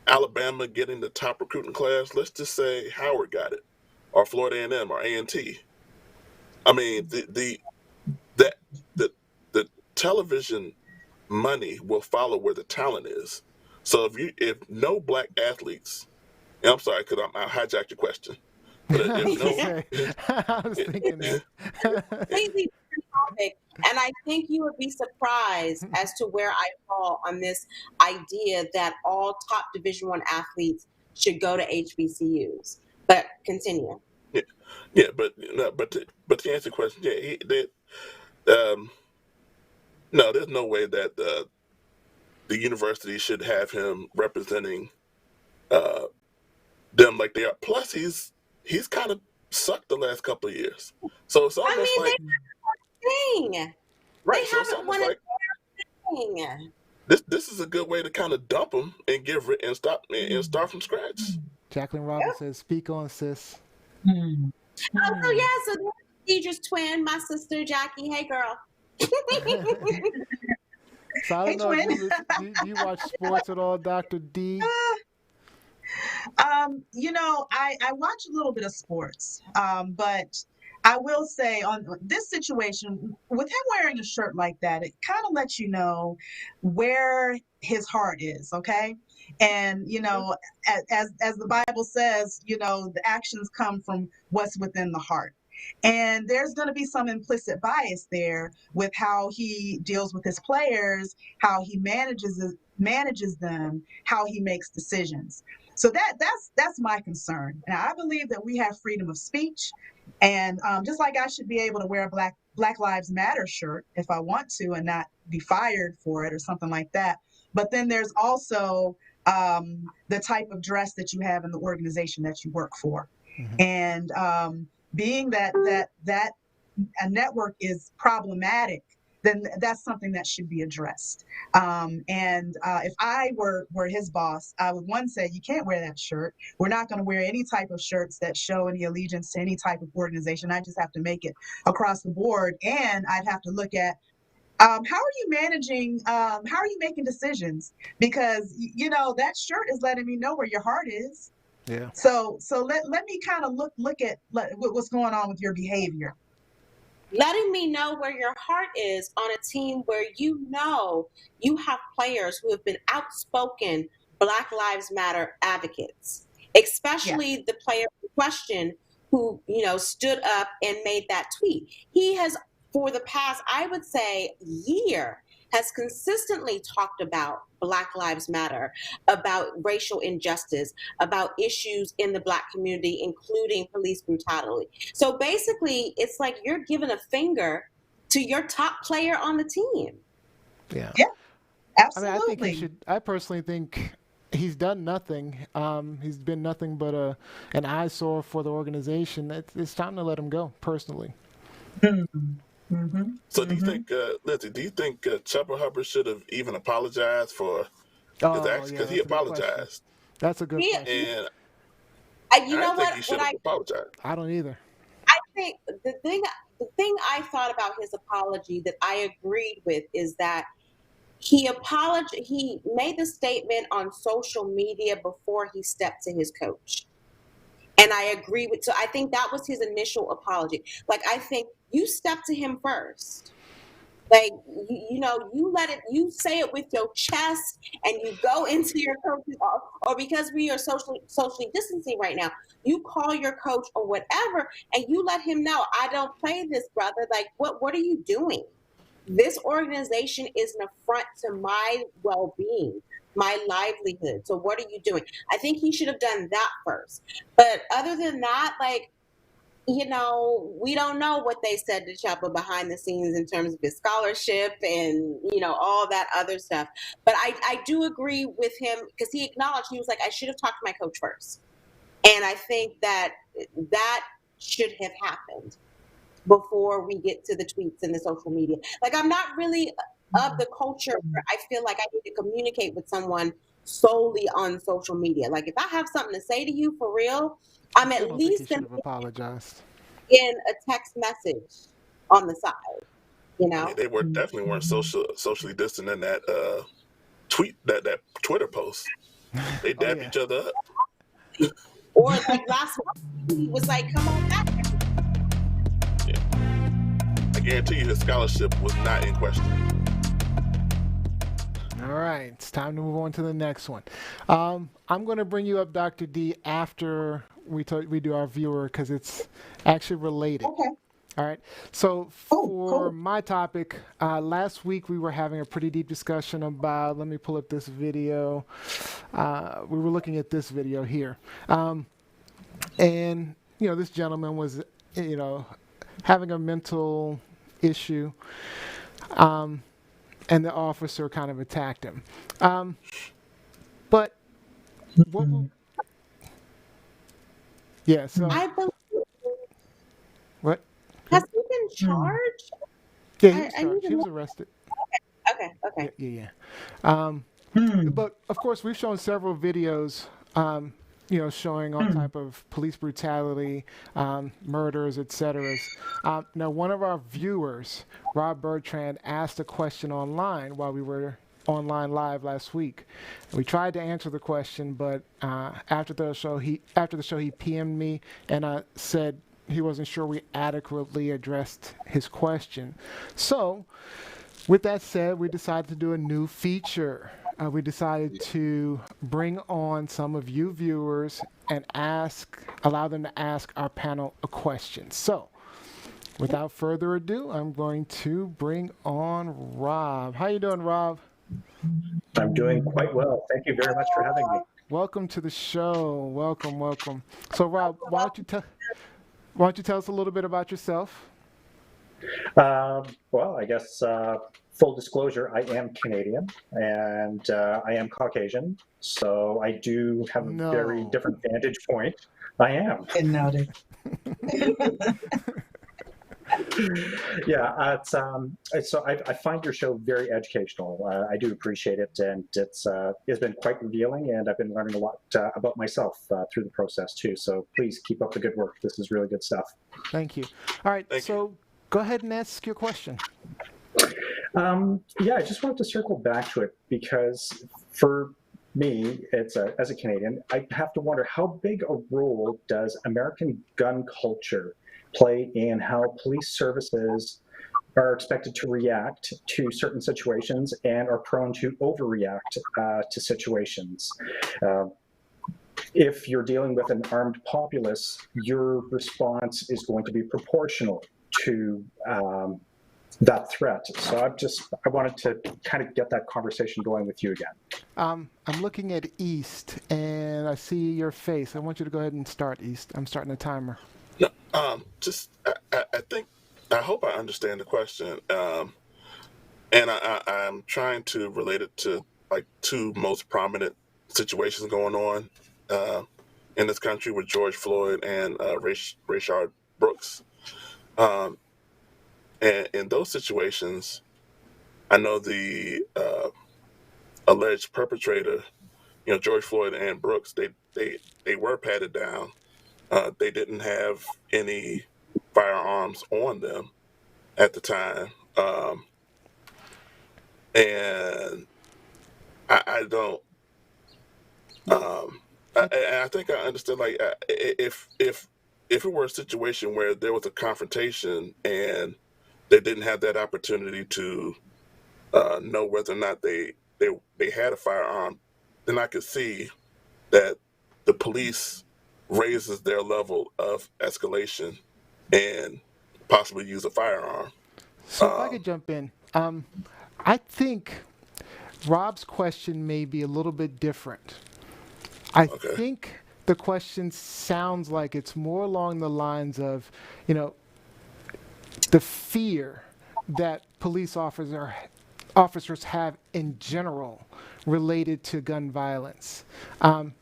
Alabama getting the top recruiting class, let's just say Howard got it, or Florida A&M, or A&T. I mean, the television money will follow where the talent is. So if no Black athletes, and I'm sorry because I hijacked your question, but I if was gonna no, say, I was thinking that. Completely different topic. And I think you would be surprised as to where I fall on this idea that all top Division I athletes should go to HBCUs. But continue. yeah, but no, but to answer the question, um, no, there's no way that the university should have him representing uh, them like they are. Plus, he's kind of sucked the last couple of years, so it's I almost mean, like they haven't right. They So it's haven't almost won a like thing. this is a good way to kind of dump him and and start from scratch. Jacqueline Robbins says, "Speak on, sis." Oh, so yeah, so there's Deidre's twin, my sister Jackie. Hey, girl. So I Hey, don't know if twin. do you watch sports at all, Dr. D? I watch a little bit of sports, but I will say on this situation, with him wearing a shirt like that, it kind of lets you know where his heart is, okay? And as the Bible says, the actions come from what's within the heart. And there's going to be some implicit bias there with how he deals with his players, how he manages them, how he makes decisions. So that's my concern. And I believe that we have freedom of speech, and just like I should be able to wear a Black Lives Matter shirt if I want to, and not be fired for it or something like that. But then there's also the type of dress that you have in the organization that you work for, and being that a network is problematic then that's something that should be addressed. And if I were his boss, I would say, you can't wear that shirt. We're not going to wear any type of shirts that show any allegiance to any type of organization. I just have to make it across the board. And I'd have to look at how are you managing, how are you making decisions? Because, that shirt is letting me know where your heart is. Yeah. So let me kind of look at what's going on with your behavior. Letting me know where your heart is on a team where you have players who have been outspoken Black Lives Matter advocates, especially the player in question who, stood up and made that tweet. He has, for the past, I would say, year, has consistently talked about Black Lives Matter, about racial injustice, about issues in the Black community, including police brutality. So basically, it's like you're giving a finger to your top player on the team. Yeah. Yeah, absolutely. I mean, I think he should. I personally think he's done nothing. He's been nothing but an eyesore for the organization. It's time to let him go, personally. Mm-hmm. So do you think, Lizzie, Chubba Hubbard should have even apologized for his actions? Because he apologized. That's a good question. And I think he should have apologized. I don't either. I think the thing I thought about his apology that I agreed with is that he made the statement on social media before he stepped to his coach. And I agree so I think that was his initial apology. Like, I think you step to him first. Like, you say it with your chest and you go into your coach, or because we are socially distancing right now, you call your coach or whatever, and you let him know, I don't play this, brother. Like, what are you doing? This organization is an affront to my well-being, my livelihood. So what are you doing? I think he should have done that first. But other than that, like, we don't know what they said to Chubba behind the scenes in terms of his scholarship and, all that other stuff. But I do agree with him because he acknowledged, he was like, I should have talked to my coach first. And I think that should have happened before we get to the tweets and the social media. Like, I'm not really of the culture where I feel like I need to communicate with someone solely on social media. Like, if I have something to say to you for real, I'm at least going to apologize in a text message on the side. I mean, they definitely weren't socially distant in that that Twitter post. They dapped each other up. Or like last month, he was like, "Come on back." Yeah. I guarantee you, his scholarship was not in question. All right, it's time to move on to the next one. I'm going to bring you up, Dr. D, after we do our viewer because it's actually related. Okay. All right. So for my topic, last week we were having a pretty deep discussion about, let me pull up this video. We were looking at this video here. And, this gentleman was, having a mental issue. And the officer kind of attacked him. But what? Yeah. So. I believe. What? Has he been charged? Yeah, he was charged. He was arrested. Okay. Yeah. But of course, we've shown several videos. Showing all type of police brutality, murders, etc. Now, one of our viewers, Rob Bertrand, asked a question online while we were online live last week. We tried to answer the question, but after the show, he PM'd me and said he wasn't sure we adequately addressed his question. So, with that said, we decided to do a new feature. We decided to bring on some of you viewers and allow them to ask our panel a question. So, without further ado, I'm going to bring on Rob. How you doing, Rob? I'm doing quite well. Thank you very much for having me. Welcome to the show. Welcome. So, Rob, why don't you tell us a little bit about yourself? Well, I guess full disclosure, I am Canadian and I am Caucasian, so I do have a very different vantage point. I am. Noted. Yeah, so I find your show very educational. I do appreciate it, and it's been quite revealing, and I've been learning a lot about myself through the process too. So please keep up the good work. This is really good stuff. Thank you. All right, Thank you. so go ahead and ask your question. Yeah, I just wanted to circle back to it because for me, as a Canadian, I have to wonder how big a role does American gun culture play in how police services are expected to react to certain situations and are prone to overreact to situations. Uh, if you're dealing with an armed populace, your response is going to be proportional to that threat. So I wanted to kind of get that conversation going with you again. I'm looking at East, and I see your face. I want you to go ahead and start, East. I'm starting a timer. No, I think I hope I understand the question, and I'm trying to relate it to like two most prominent situations going on uh, in this country with George Floyd and Rayshard Brooks. Um, and in those situations, I know the alleged perpetrator, George Floyd and Brooks, they were patted down. They didn't have any firearms on them at the time, and I don't. I think I understand. Like, if it were a situation where there was a confrontation and they didn't have that opportunity to know whether or not they had a firearm, then I could see that the police raises their level of escalation and possibly use a firearm. So if I Um, could jump in, I think Rob's question may be a little bit different. I okay. think the question sounds like it's more along the lines of, you know, the fear that officers have in general related to gun violence.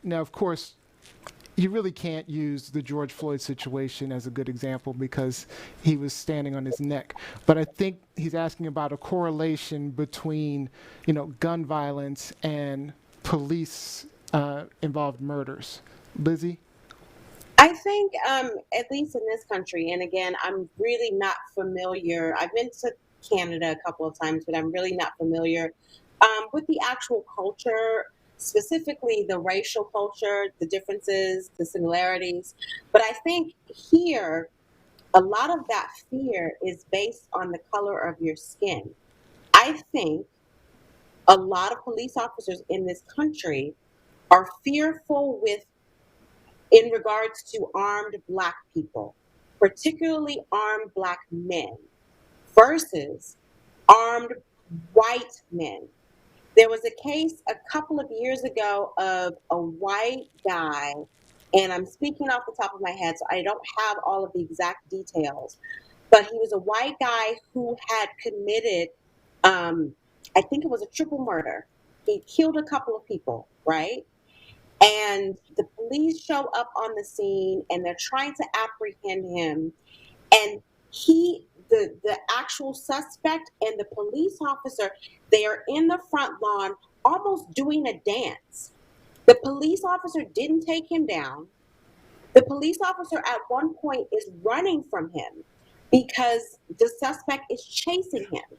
Now, of course, you really can't use the George Floyd situation as a good example because he was standing on his neck. But I think he's asking about a correlation between, gun violence and police involved murders. Lizzie? I think, at least in this country, and again, I'm really not familiar. I've been to Canada a couple of times, but I'm really not familiar with the actual culture, specifically the racial culture, the differences, the similarities. But I think here, a lot of that fear is based on the color of your skin. I think a lot of police officers in this country are fearful with in regards to armed black people, particularly armed black men, versus armed white men. There was a case a couple of years ago of a white guy, and I'm speaking off the top of my head, so I don't have all of the exact details, but he was a white guy who had committed, I think it was a triple murder. He killed a couple of people, right? And the police show up on the scene and they're trying to apprehend him, and the actual suspect and the police officer, they are in the front lawn almost doing a dance. The police officer didn't take him down. The police officer at one point is running from him because the suspect is chasing him,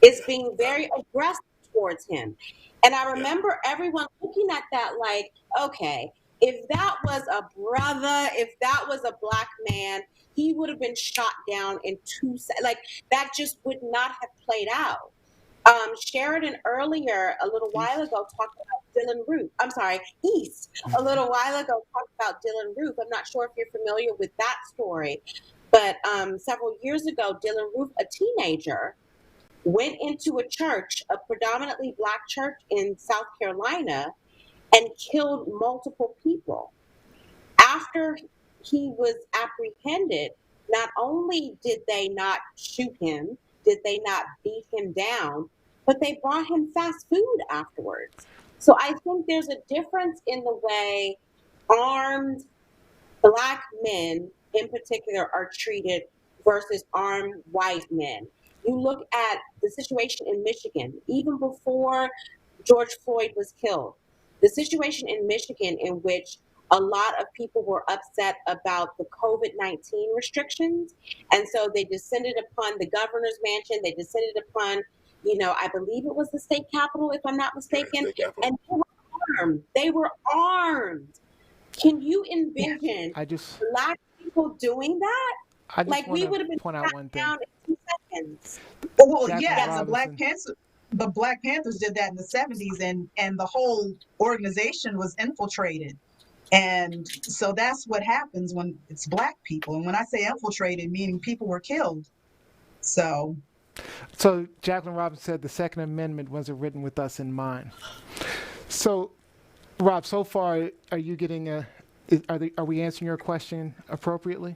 is Yeah. being very aggressive towards him. And I Yeah. remember everyone looking at that like, okay, if that was a brother, if that was a black man, he would have been shot down in 2 seconds. Like, that just would not have played out. Sheridan earlier, a little while East? ago, talked about Dylan Roof. I'm sorry, East, a Mm-hmm. little while ago, talked about Dylan Roof. I'm not sure if you're familiar with that story, but several years ago, Dylan Roof, a teenager, went into a church, a predominantly black church in South Carolina, and killed multiple people. After he was apprehended, not only did they not shoot him, did they not beat him down, but they brought him fast food afterwards. So I think there's a difference in the way armed black men in particular are treated versus armed white men. You look at the situation in Michigan, even before George Floyd was killed, the situation in Michigan in which a lot of people were upset about the COVID-19 restrictions. And so they descended upon the governor's mansion. They descended upon, I believe it was the state capitol, if I'm not mistaken. State Capitol. And they were armed. They were armed. Can you envision I just black people doing that? Like want we to would have been point out shot one thing. down in 2 seconds. Well, Jacqueline yeah, Robinson. The Black Panthers did that in the 70s, and the whole organization was infiltrated. And so that's what happens when it's black people. And when I say infiltrated, meaning people were killed. So Jacqueline Robinson said the Second Amendment wasn't written with us in mind. So, Rob, so far, are you getting are we answering your question appropriately?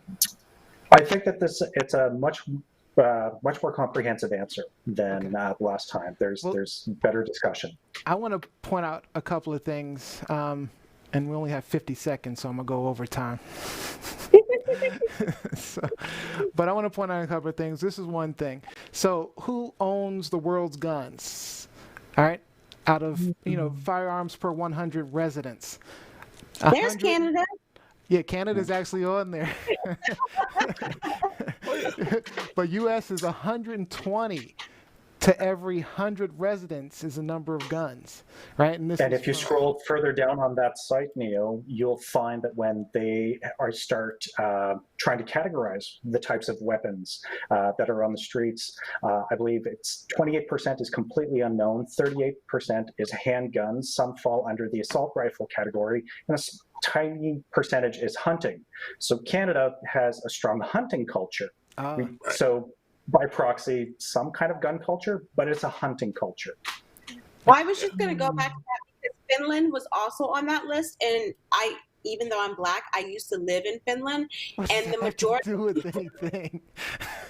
I think that it's a much more comprehensive answer than last time. There's better discussion. I want to point out a couple of things, and we only have 50 seconds, so I'm gonna go over time. But I want to point out a couple of things. This is one thing. So, who owns the world's guns? All right, out of firearms per 100 residents. There's Canada. Yeah, Canada's actually on there. But U.S. is 120 to every 100 residents is the number of guns, right? And if you scroll further down on that site, Neo, you'll find that when they start trying to categorize the types of weapons that are on the streets, I believe it's 28% is completely unknown, 38% is handguns, some fall under the assault rifle category, and a tiny percentage is hunting. So Canada has a strong hunting culture. So by proxy, some kind of gun culture, but it's a hunting culture. Well, I was just going to go back to that because Finland was also on that list, and even though I'm black, I used to live in Finland, and the majority do with anything.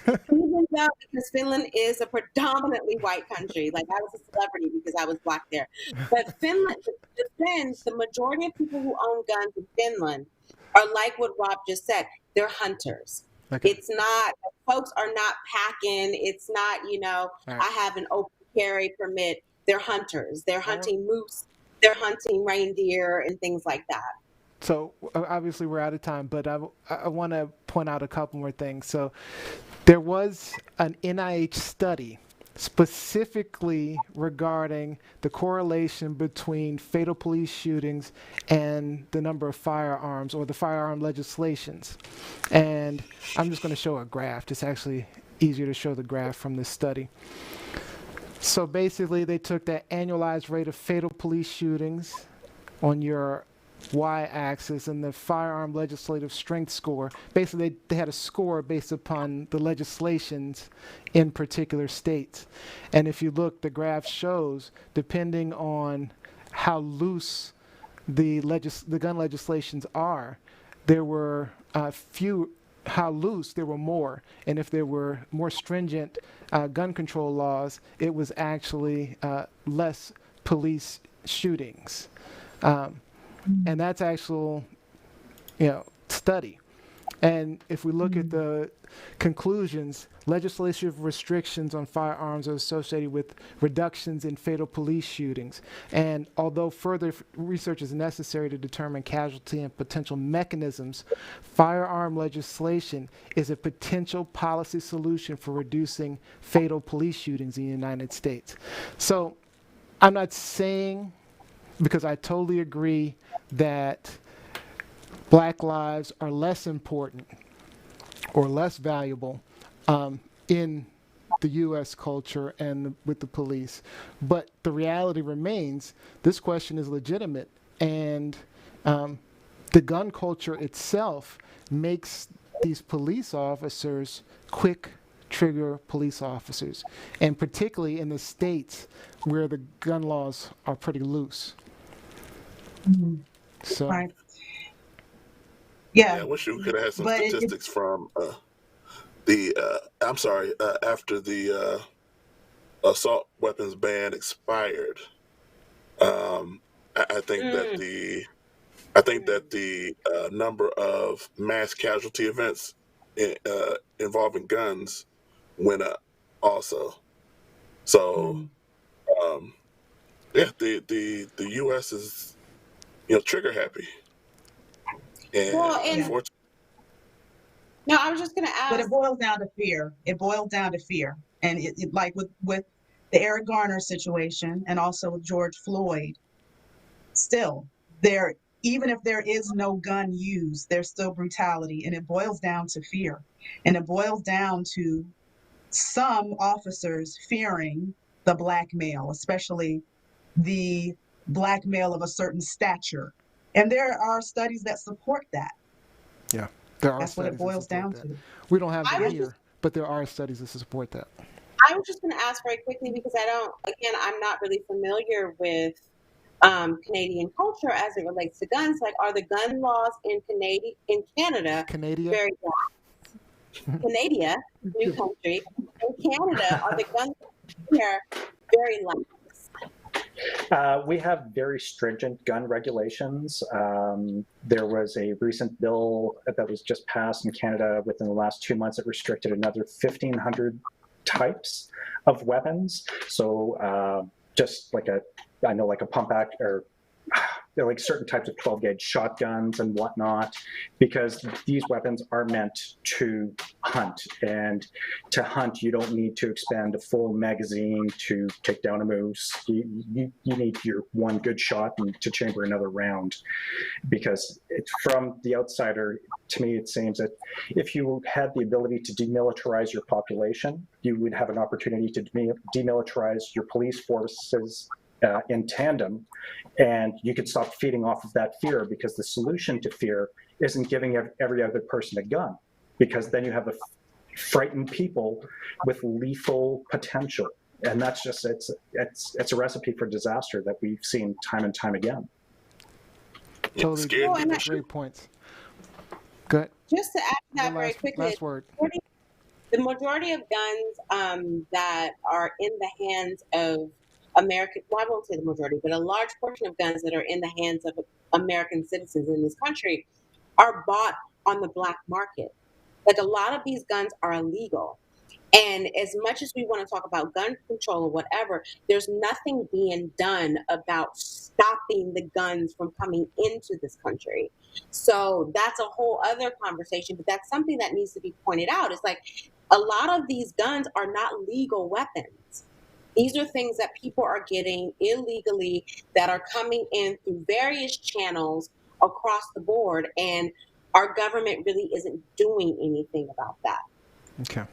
even though because Finland is a predominantly white country, like I was a celebrity because I was black there. But Finland, the Finns, the majority of people who own guns in Finland are like what Rob just said. They're hunters. Okay. It's not, folks are not packing. It's not, I have an open carry permit. They're hunters. They're hunting moose. They're hunting reindeer and things like that. So obviously we're out of time, but I want to point out a couple more things. So there was an NIH study specifically regarding the correlation between fatal police shootings and the number of firearms or the firearm legislations. And I'm just going to show a graph. It's actually easier to show the graph from this study. So basically they took that annualized rate of fatal police shootings on your y-axis and the firearm legislative strength score. Basically, they had a score based upon the legislations in particular states. And if you look, the graph shows, depending on how loose the gun legislations are, there were how loose there were more. And if there were more stringent gun control laws, it was actually less police shootings. And that's actual, study. And if we look at the conclusions, legislative restrictions on firearms are associated with reductions in fatal police shootings. And although further research is necessary to determine casualty and potential mechanisms, firearm legislation is a potential policy solution for reducing fatal police shootings in the United States. So I'm not saying, because I totally agree that black lives are less important or less valuable in the U.S. culture and with the police. But the reality remains, this question is legitimate, and the gun culture itself makes these police officers quick trigger police officers, and particularly in the states where the gun laws are pretty loose. So, right. I wish you could have had some statistics from after the assault weapons ban expired. I think that the number of mass casualty events involving guns went up also. So um, yeah, the U.S. is trigger happy, and Well, and unfortunately, no, I was just going to But ask. it boils down to fear. It boils down to fear. And like with the Eric Garner situation and also with George Floyd, still there, even if there is no gun used, there's still brutality. And it boils down to fear. And it boils down to some officers fearing the black male, especially the black male of a certain stature. And there are studies that support that. Yeah, there are That's what it studies that boils support down that. to. We don't have I them was just here, but there are studies that support that. I was just going to ask very quickly because I'm not really familiar with Canadian culture as it relates to guns. Like, are the gun laws in Canada Canada. very Canada, new country, in Canada, are the gun laws here very lax? We have very stringent gun regulations. There was a recent bill that was just passed in Canada within the last 2 months that restricted another 1,500 types of weapons. So just like a pump act or they're like certain types of 12 gauge shotguns and whatnot, because these weapons are meant to hunt. And to hunt, you don't need to expend a full magazine to take down a moose. You need your one good shot and to chamber another round. Because from the outsider, to me, it seems that if you had the ability to demilitarize your population, you would have an opportunity to demilitarize your police forces in tandem, and you could stop feeding off of that fear, because the solution to fear isn't giving every other person a gun, because then you have frightened people with lethal potential, and that's just it's a recipe for disaster that we've seen time and time again. Totally agree. Well, and Great points. Good. just to add to that very quickly, Last word. the majority of guns that are in the hands of American, well, I won't say the majority, but a large portion of guns that are in the hands of American citizens in this country are bought on the black market. Like, a lot of these guns are illegal. And as much as we want to talk about gun control or whatever, there's nothing being done about stopping the guns from coming into this country. So that's a whole other conversation, but that's something that needs to be pointed out. It's like, a lot of these guns are not legal weapons. These are things that people are getting illegally that are coming in through various channels across the board, and our government really isn't doing anything about that. Okay.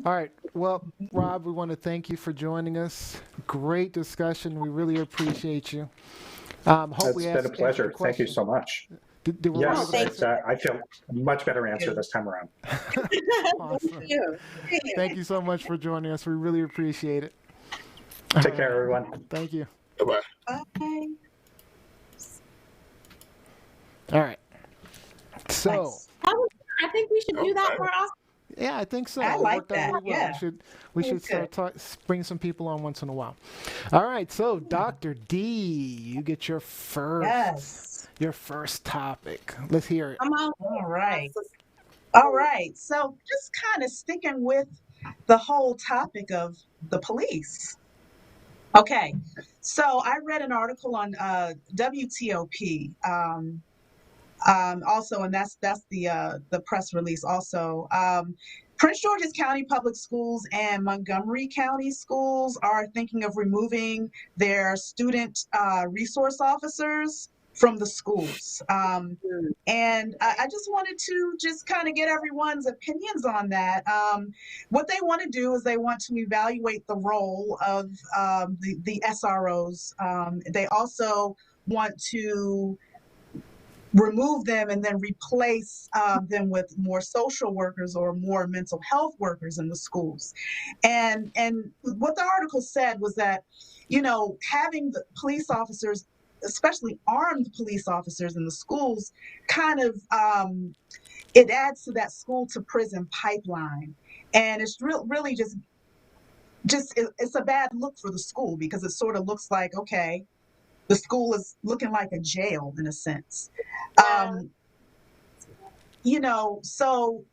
All right. Well, Rob, we want to thank you for joining us. Great discussion. We really appreciate you. It's been a pleasure. Thank you so much. Yes, I feel much better answer this time around. Awesome. Thank you. Thank you so much for joining us. We really appreciate it. Take care, everyone. Thank you. bye. Bye. All right. So, Nice. I think we should do that more often. yeah, I think so. I It like worked out that, really well. yeah. We should start bring some people on once in a while. All right. So, Dr. D, you get your first topic. Let's hear it. Come on. All right. All right. So just kind of sticking with the whole topic of the police. Okay. So I read an article on WTOP. Also, and that's the press release. Also, Prince George's County Public Schools and Montgomery County Schools are thinking of removing their student resource officers from the schools. And I just wanted to just kind of get everyone's opinions on that. What they want to do is they want to evaluate the role of the SROs. They also want to remove them and then replace them with more social workers or more mental health workers in the schools. And what the article said was that, having the police officers, especially armed police officers in the schools, kind of it adds to that school to prison pipeline. And it's really just it's a bad look for the school, because it sort of looks like, okay, the school is looking like a jail in a sense. So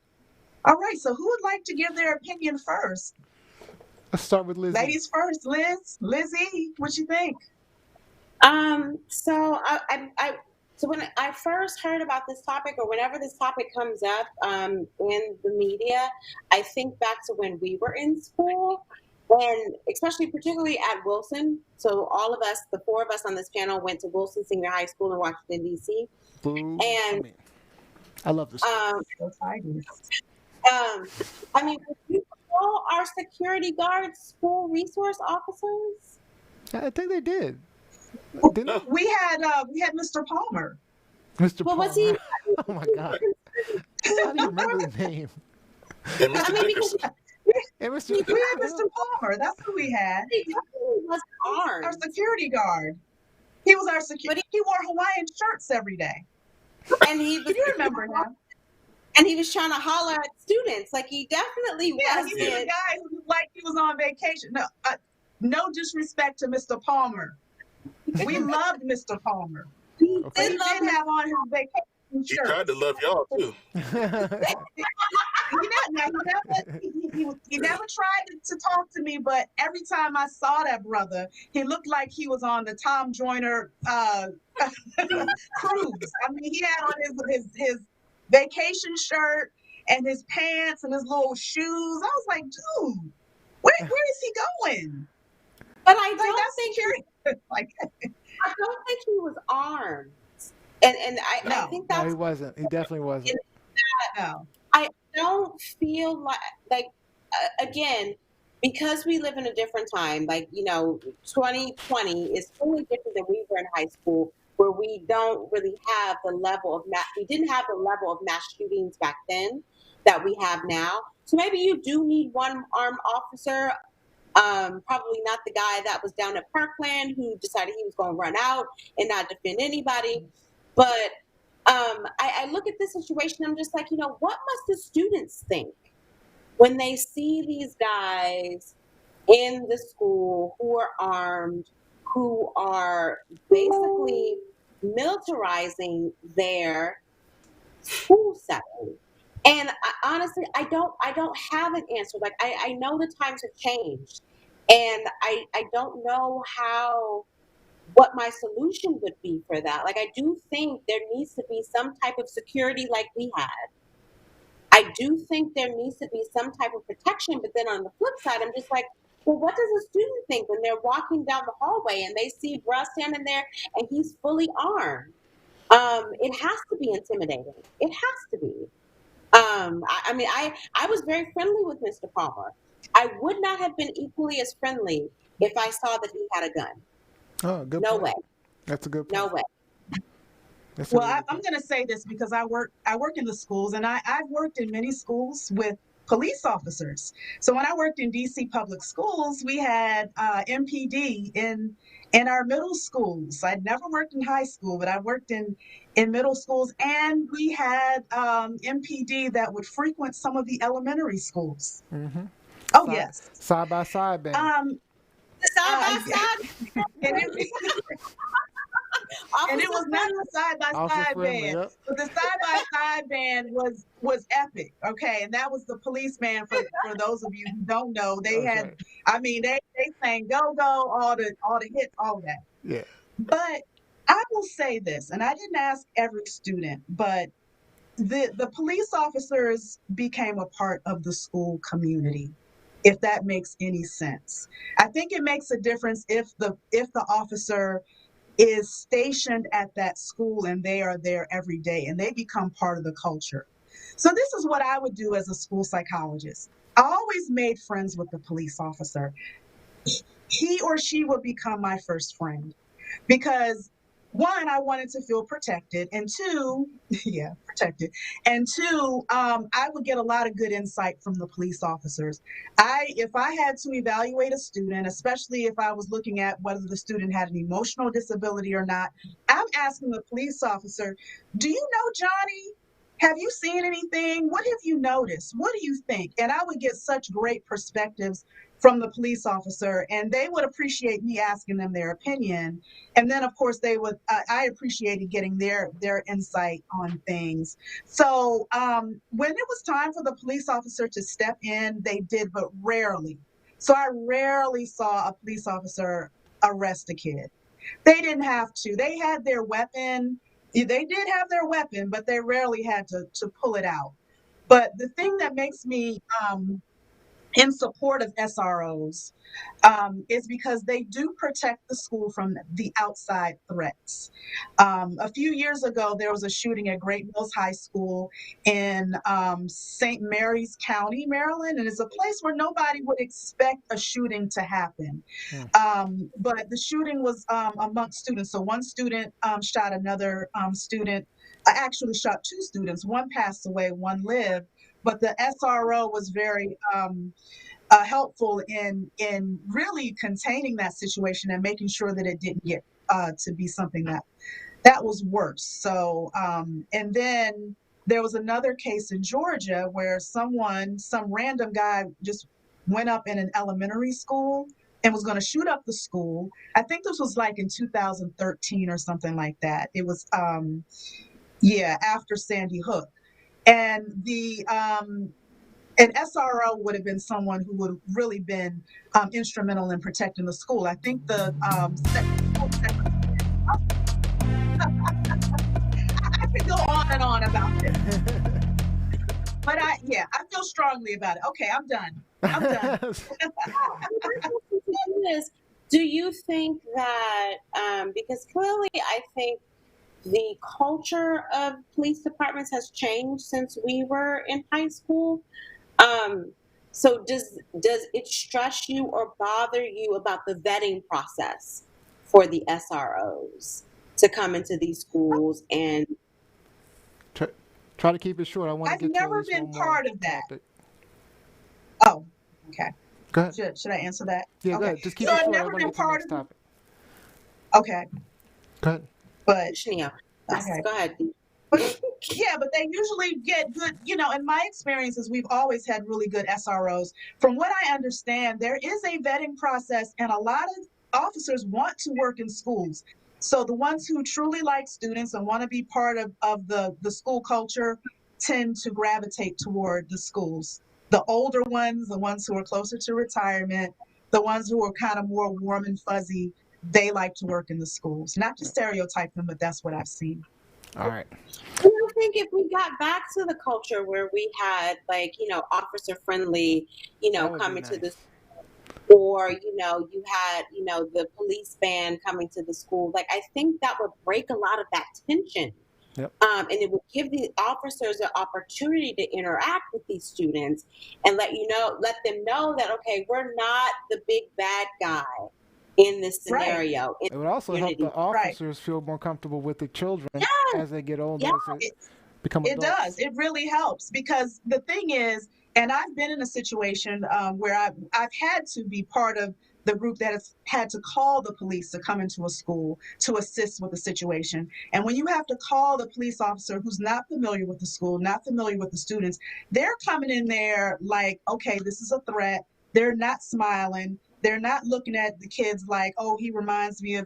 All right, so who would like to give their opinion first? Let's start with Lizzie. Ladies first, Lizzie, what you think? So so when I first heard about this topic, or whenever this topic comes up in the media, I think back to when we were in school, and especially particularly at Wilson. So all of us, the four of us on this panel, went to Wilson Senior High School in Washington D.C. Boo. And I love this. Go Tigers. I mean, would you call our security guards school resource officers? I think they did. Didn't No. We had Mr. Palmer. Mr. Well, Palmer? was he? Oh my God. How do you remember the name? And Mr. I mean, because Dickerson. And Mr. We had Mr. Palmer. That's who we had. he definitely was Our armed. security guard. He was our But security. He wore Hawaiian shirts every day. And he was, Can you remember now? and he was trying to holler at students. Like he definitely Yeah, he was wasn't. a guy who looked like he was on vacation. No, no disrespect to Mr. Palmer. We loved Mr. Palmer. He Okay. did He love did have on his vacation He shirt. tried to love y'all too. He never tried to talk to me, but every time I saw that brother, he looked like he was on the Tom Joyner cruise. I mean, he had on his vacation shirt and his pants and his little shoes. I was like, dude, where is he going? But I Like, don't that's think security. Like, I don't think he was armed. And I No. think No, that's he wasn't. He definitely wasn't. no. I don't feel like again, because we live in a different time, like, 2020 is totally different than we were in high school, where we don't really have the level of we didn't have the level of mass shootings back then that we have now. So maybe you do need one armed officer. Probably not the guy that was down at Parkland who decided he was going to run out and not defend anybody. But I look at this situation, I'm just like, what must the students think when they see these guys in the school who are armed, who are basically militarizing their school setting? And honestly, I don't have an answer. Like I know the times have changed, and I don't know what my solution would be for that. Like I do think there needs to be some type of security like we had. I do think there needs to be some type of protection, but then on the flip side, I'm just like, well, what does a student think when they're walking down the hallway and they see Russ standing there and he's fully armed? It has to be intimidating. It has to be. I mean, I was very friendly with Mr. Palmer. I would not have been equally as friendly if I saw that he had a gun. Oh, good No point. way. That's a good point. No way. That's a Well, really I'm good going to say this because I work in the schools, and I've worked in many schools with police officers. So when I worked in DC public schools, we had MPD in our middle schools. I'd never worked in high school, but I worked in middle schools, and we had MPD that would frequent some of the elementary schools. Mm-hmm. Oh yes. Side by side band. Side by Yeah. side. And it was not the side by Also side friendly, band, yep. but the side by side band was epic. Okay, and that was the policeman. For those of you who don't know, they That's had. right. I mean, they sang go go, all the hits, all of that. Yeah. But I will say this, and I didn't ask every student, but the police officers became a part of the school community, if that makes any sense. I think it makes a difference if the officer is stationed at that school and they are there every day and they become part of the culture. So this is what I would do as a school psychologist. I always made friends with the police officer. He or she would become my first friend because one, I wanted to feel protected, and two, yeah, protected, and two, I would get a lot of good insight from the police officers. If I had to evaluate a student, especially if I was looking at whether the student had an emotional disability or not, I'm asking the police officer, do you know Johnny? Have you seen anything? What have you noticed? What do you think? And I would get such great perspectives from the police officer, and they would appreciate me asking them their opinion. And then, of course, they would. I appreciated getting their insight on things. So when it was time for the police officer to step in, they did, but rarely. So I rarely saw a police officer arrest a kid. They didn't have to. They had their weapon. They did have their weapon, but they rarely had to pull it out. But the thing that makes me in support of SROs is because they do protect the school from the outside threats. A few years ago, there was a shooting at Great Mills High School in St. Mary's County, Maryland, and it's a place where nobody would expect a shooting to happen. But the shooting was amongst students. So one student shot another student, actually shot two students. One passed away, one lived. But the SRO was very helpful in really containing that situation and making sure that it didn't get to be something that was worse. So and then there was another case in Georgia where some random guy just went up in an elementary school and was going to shoot up the school. I think this was like in 2013 or something like that. It was after Sandy Hook. And an SRO would have been someone who would have really been instrumental in protecting the school. I think the I could go on and on about this, but I feel strongly about it. Okay, I'm done. Do you think that because clearly I think the culture of police departments has changed since we were in high school? So does it stress you or bother you about the vetting process for the SROs to come into these schools? And Try to keep it short. I want to I've get to never at least been one part more of that. topic. Oh, okay. Go ahead. Should I answer that? Yeah, okay. go ahead. Just keep So it I've short. I never want to been get to the part next of topic. Okay, Go ahead. but Shania, okay. go ahead. But yeah, but they usually get good, in my experiences, we've always had really good SROs. From what I understand, there is a vetting process, and a lot of officers want to work in schools. So the ones who truly like students and want to be part of the school culture tend to gravitate toward the schools. The older ones, the ones who are closer to retirement, the ones who are kind of more warm and fuzzy, they like to work in the schools. Not to stereotype them, but that's what I've seen. All right. I think if we got back to the culture where we had officer friendly, coming to the, or you had the police band coming to the school, like I think that would break a lot of that tension. Yep. And it would give the officers an opportunity to interact with these students and let them know that, okay, we're not the big bad guy in this scenario. Right. It would also help the officers feel more comfortable with the children as they get older, as they become adults. It does. It really helps, because the thing is, and I've been in a situation where I've had to be part of the group that has had to call the police to come into a school to assist with the situation. And when you have to call the police officer who's not familiar with the school, not familiar with the students, they're coming in there like, okay, this is a threat. They're not smiling. They're not looking at the kids like, oh, he reminds me of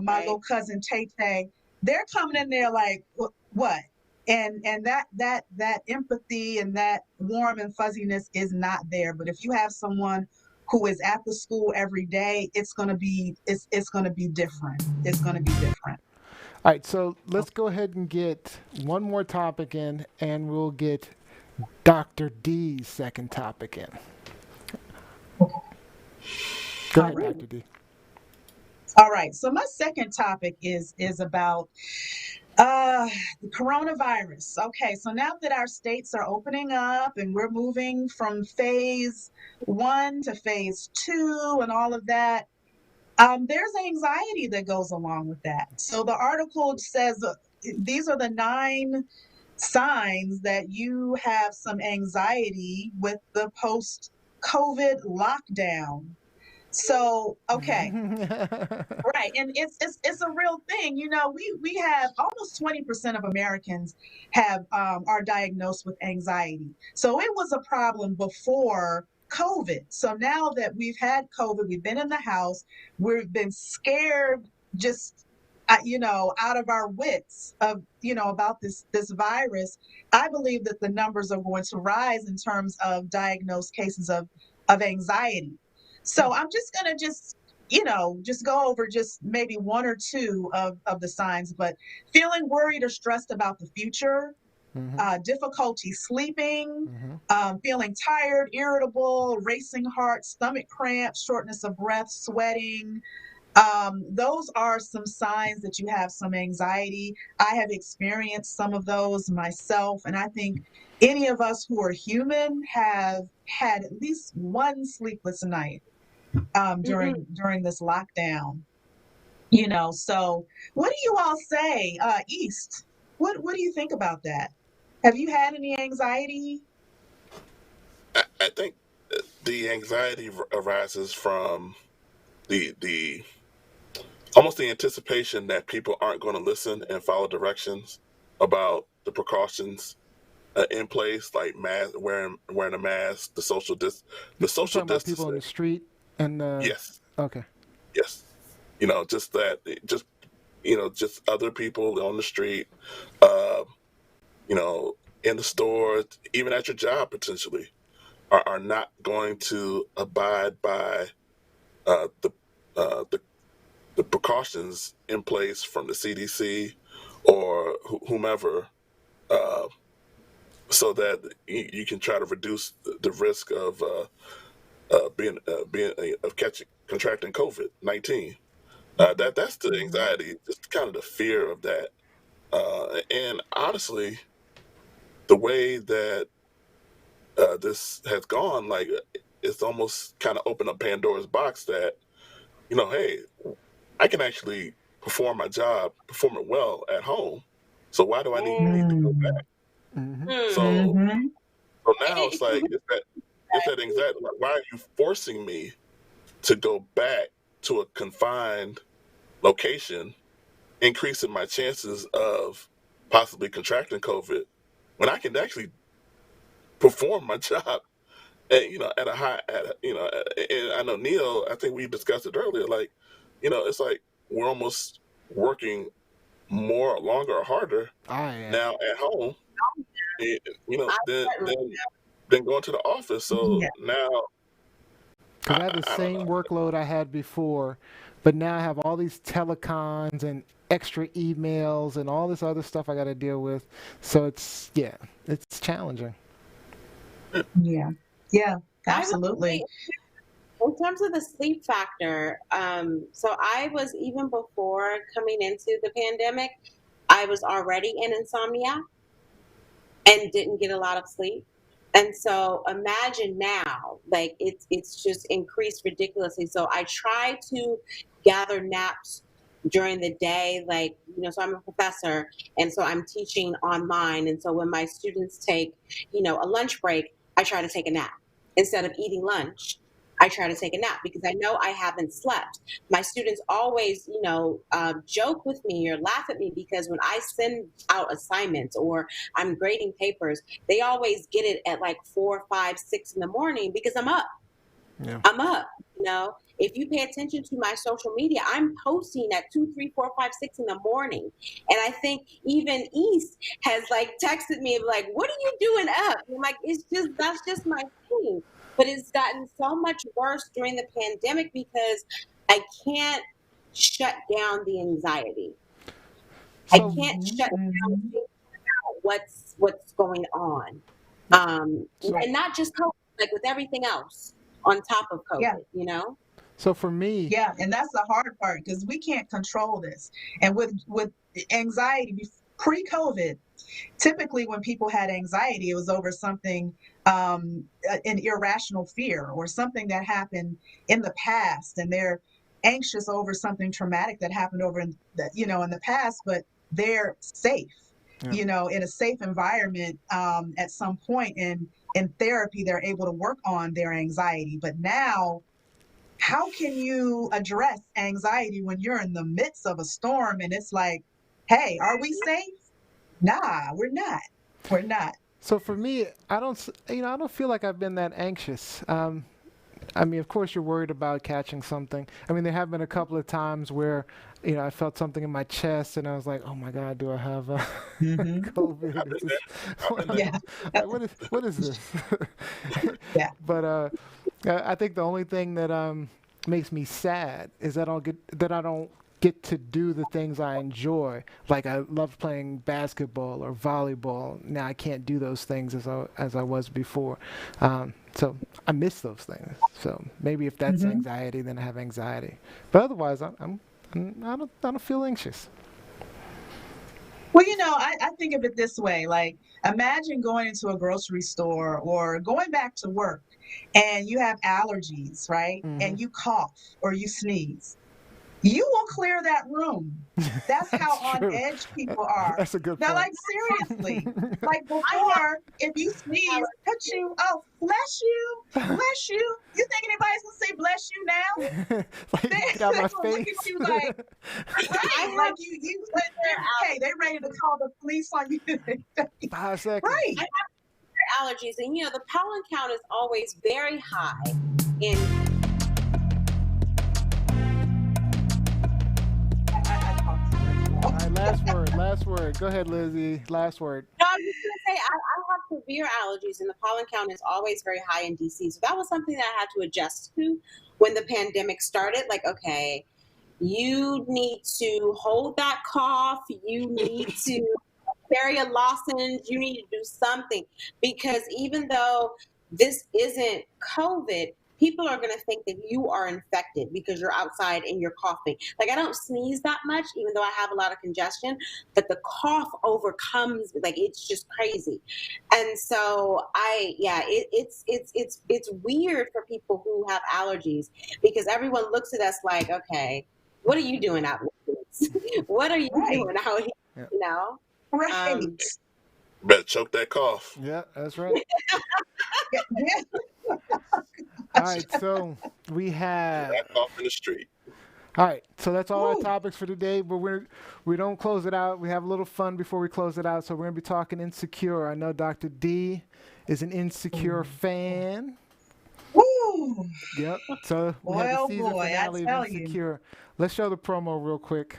my little cousin Tay Tay. They're coming in there like, what? And that empathy and that warm and fuzziness is not there. But if you have someone who is at the school every day, it's gonna be different. It's gonna be different. All right, so let's go ahead and get one more topic in, and we'll get Dr. D's second topic in. Go ahead, Dr. D. All right. So my second topic is about the coronavirus. Okay. So now that our states are opening up and we're moving from phase 1 to phase 2 and all of that, there's anxiety that goes along with that. So the article says these are the 9 signs that you have some anxiety with the post-COVID lockdown. So, okay. Right. And it's a real thing. We have almost 20% of Americans are diagnosed with anxiety. So it was a problem before COVID. So now that we've had COVID, we've been in the house, we've been scared, just out of our wits of about this virus. I believe that the numbers are going to rise in terms of diagnosed cases of anxiety. So I'm just gonna just go over just maybe one or two of the signs, but feeling worried or stressed about the future, difficulty sleeping, feeling tired, irritable, racing heart, stomach cramps, shortness of breath, sweating. Those are some signs that you have some anxiety. I have experienced some of those myself, and I think any of us who are human have had at least one sleepless night during this lockdown. So what do you all say, East? What do you think about that? Have you had any anxiety? I think the anxiety arises from the almost the anticipation that people aren't going to listen and follow directions about the precautions in place, like wearing a mask, the You're social talking about people in the distancing. street and Yes, okay. yes. Just that, just other people on the street, uh, in the store, even at your job potentially, are not going to abide by the the precautions in place from the CDC or whomever, uh, so that you can try to reduce the risk of being of contracting COVID-19. That's the anxiety, just kind of the fear of that. And honestly, the way that this has gone, like it's almost kind of opened up Pandora's box that hey, I can actually perform my job, perform it well at home. So why do I need to go back? Mm-hmm. So Mm-hmm. so now It it's can like really it's that anxiety. Like, why are you forcing me to go back to a confined location, increasing my chances of possibly contracting COVID when I can actually perform my job at a high and I know Neil, I think we discussed it earlier, like, it's like we're almost working more, longer, or harder I am. now at home, eh, I than going to the office. So Yeah. now Because I have the I don't same know. workload I had before, but now I have all these telecons and extra emails and all this other stuff I got to deal with. So it's challenging. Yeah. Yeah. I would Absolutely. say in terms of the sleep factor, so I was, even before coming into the pandemic, I was already in insomnia and didn't get a lot of sleep. And so imagine now, like it's just increased ridiculously. So I try to gather naps during the day, like, so I'm a professor and so I'm teaching online. And so when my students take, a lunch break, I try to take a nap. Instead of eating lunch, I try to take a nap because I know I haven't slept. My students always, joke with me or laugh at me because when I send out assignments or I'm grading papers, they always get it at like 4, 5, 6 in the morning because I'm up. Yeah. I'm up. If you pay attention to my social media, I'm posting at 2, 3, 4, 5, 6 in the morning. And I think even East has like texted me like, "What are you doing up?" And I'm like, that's just my thing. But it's gotten so much worse during the pandemic because I can't shut down the anxiety. I So can't Mm-hmm. shut down Mm-hmm. thinking about what's going on. so And not just COVID, like with everything else on top of Yeah. COVID. so for me, Yeah, and that's the hard part because we can't control this. And with anxiety pre-COVID, typically when people had anxiety, it was over something, an irrational fear or something that happened in the past, and they're anxious over something traumatic that happened over in the past, but they're safe, yeah. in a safe environment. At some point in therapy, they're able to work on their anxiety, but now how can you address anxiety when you're in the midst of a storm and it's like, hey, are we safe? Nah, we're not. We're not. So for me, I don't feel like I've been that anxious. I mean, of course, you're worried about catching something. I mean, there have been a couple of times where, I felt something in my chest, and I was like, "Oh my God, do I have Hmm. COVID? I've Is been this, there. I've been there. Yeah. like, what is this?" Yeah. But I think the only thing that makes me sad is that I don't get to do the things I enjoy. Like I loved playing basketball or volleyball. Now I can't do those things as I was before. So I miss those things. So maybe if that's Hmm. anxiety, then I have anxiety. But otherwise, I don't feel anxious. Well, I think of it this way, like imagine going into a grocery store or going back to work and you have allergies, right? Hmm. And you cough or you sneeze. You will clear that room. That's how That's on true. edge That- people are. That's a good Now, point. like seriously, like I have before, if you sneeze, cut you, oh, bless you, bless you. You think anybody's gonna say bless you now? They, Like, get out they my gonna look at face. you like, I right, like have hey, they ready to call the police on you. 5 seconds. Right. allergies, and the pollen count is always very high in. I talked too much. All right, last word. Last word. Go ahead, Lizzie. Last word. No, I'm just gonna say I have severe allergies, and the pollen count is always very high in DC. So that was something that I had to adjust to when the pandemic started. Like, okay, you need to hold that cough. You need to carry a lozenge. You need to do something because even though this isn't COVID, people are going to think that you are infected because you're outside and you're coughing. Like I don't sneeze that much, even though I have a lot of congestion, but the cough overcomes, like it's just crazy. And so it's weird for people who have allergies because everyone looks at us like, okay, what are you doing out in the streets? What are you Right. doing out here? Yeah. You know? Right. Better choke that cough. Yeah, that's right. Yeah. All right, so we have. That cough in the street. All right, so that's all our Woo. topics for today. But we don't close it out. We have a little fun before we close it out. So we're gonna be talking Insecure. I know Dr. D is an Insecure fan. Woo. Yep. So we Boy, have the oh season boy, I finale of tell you. Insecure. Let's show the promo real quick.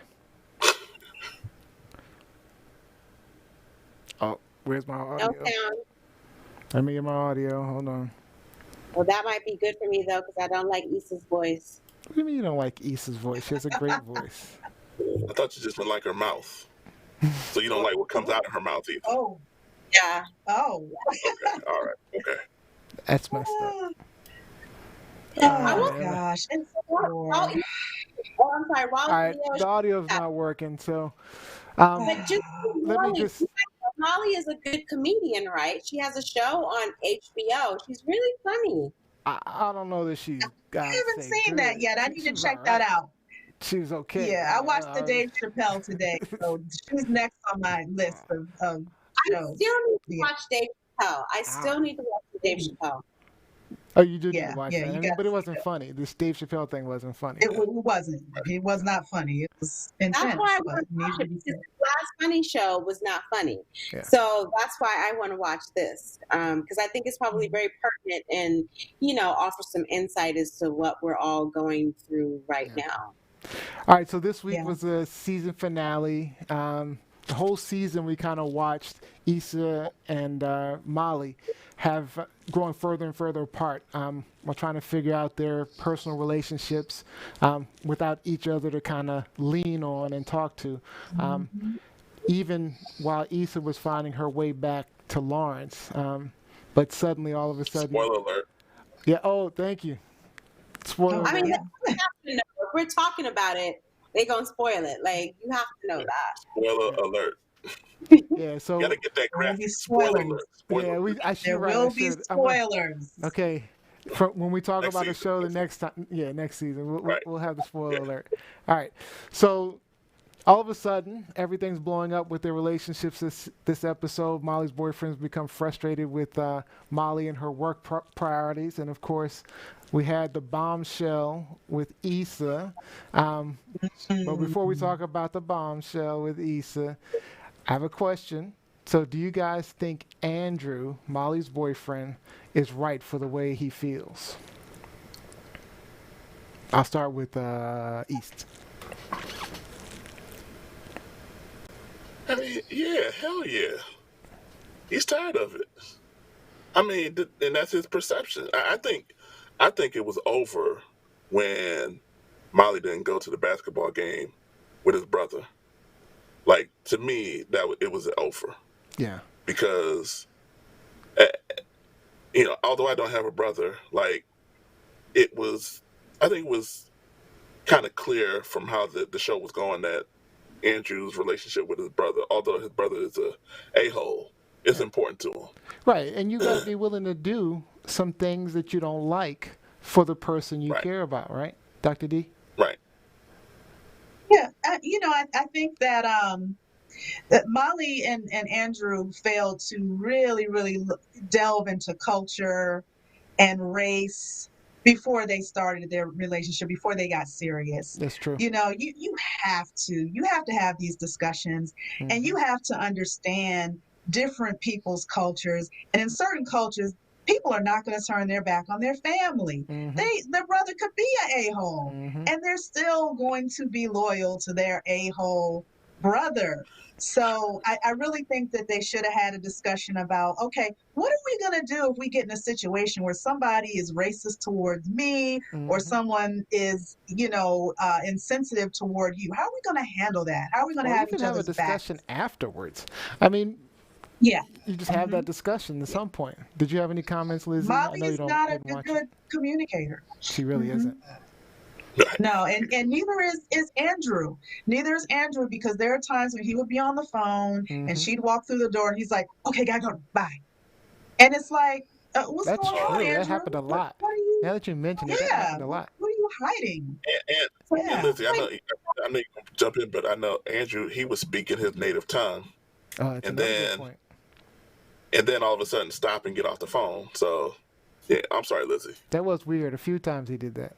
Oh, where's my No audio? sound. Let me get my audio. Hold on. Well, that might be good for me though, because I don't like Issa's voice. What do you mean you don't like Issa's voice? She has a great voice. I thought you just didn't like her mouth. So you don't like what comes out of her mouth either. Oh. Yeah. Oh. Okay. All right. Okay. That's messed up. Oh I Oh, will. my man. gosh. Oh, Insecure. I'm sorry. While All right, Leo, the audio's not working, so but just let me Molly, just. Molly is a good comedian, right? She has a show on HBO. She's really funny. I don't know that she's. I haven't seen that yet. I need to check that out. She was okay. Yeah, I watched the Dave Chappelle today, so she's next on my list of I shows. still need to Yeah. watch Dave Chappelle. I still need to watch the Dave Chappelle. Oh, you do need Yeah, to watch yeah, that. you I mean, got but it to. wasn't funny. This Dave Chappelle thing wasn't funny. It wasn't. It was not funny. It was intense, That's why I but want to watch needed it to be because said. the last funny show was not funny. Yeah. So that's why I want to watch this because I think it's probably very pertinent and offer some insight as to what we're all going through right now. All right, so this week Yeah. was the season finale. The whole season we kind of watched Issa and Molly have growing further and further apart. We're trying to figure out their personal relationships without each other to kind of lean on and talk to. Even while Issa was finding her way back to Lawrence, but suddenly, all of a sudden, Spoiler alert. yeah. Oh, thank you. Spoiler. I mean, Yeah. you have to know. If we're talking about it, they're going to spoil it. Like, you have to know that. Spoiler alert. Yeah. So You gotta get that There will graphic. be Spoiler spoilers. alert. Spoiler yeah, alert. I should. There Right, I will be should. I'm gonna- spoilers. Okay. When we talk Next about the season, show the next next time, yeah, next season, Right. we'll have the spoiler Yeah. alert. All right. So all of a sudden, everything's blowing up with their relationships this episode. Molly's boyfriend's become frustrated with Molly and her work priorities. And of course, we had the bombshell with Issa. But before we talk about the bombshell with Issa, I have a question So do you guys think Andrew, Molly's boyfriend, is right for the way he feels? I'll start with East. I mean, yeah, hell yeah. He's tired of it. I mean, and that's his perception. I think it was over when Molly didn't go to the basketball game with his brother. Like to me, it was over Yeah. because although I don't have a brother, like I think it was kind of clear from how the show was going that Andrew's relationship with his brother, although his brother is a hole, is important to him. Right, and you got to be willing to do some things that you don't like for the person you Right. care about, right, Dr. D? Right. Yeah, I think that Molly and Andrew failed to really delve into culture and race before they started their relationship, before they got serious. That's true. You have to have these discussions, and you have to understand different people's cultures. And in certain cultures, people are not going to turn their back on their family. Their brother could be an a-hole, and they're still going to be loyal to their a-hole brother. So I really think that they should have had a discussion about, okay, what are we going to do if we get in a situation where somebody is racist towards me or someone is, insensitive toward you? How are we going to handle that? How are we going to Well, have you can each have a other's backs? discussion afterwards. I mean, Yeah. you just have that discussion at some point. Did you have any comments, Lizzie? I Molly know you is don't not a didn't watch good it. communicator. She really isn't. No, and neither is Andrew. Neither is Andrew, because there are times when he would be on the phone and she'd walk through the door and he's like, okay, gotta go, bye. And it's like, what's That's going on, true. That Andrew? happened a lot. What are you, Now that you mention it, that happened a lot. what are you hiding? And Yeah. Lizzie, I know you can jump in, but I know Andrew, he was speaking his native tongue, That's and another good then point. all of a sudden stop and get off the phone. So, yeah, I'm sorry, Lizzie. That was weird. A few times he did that.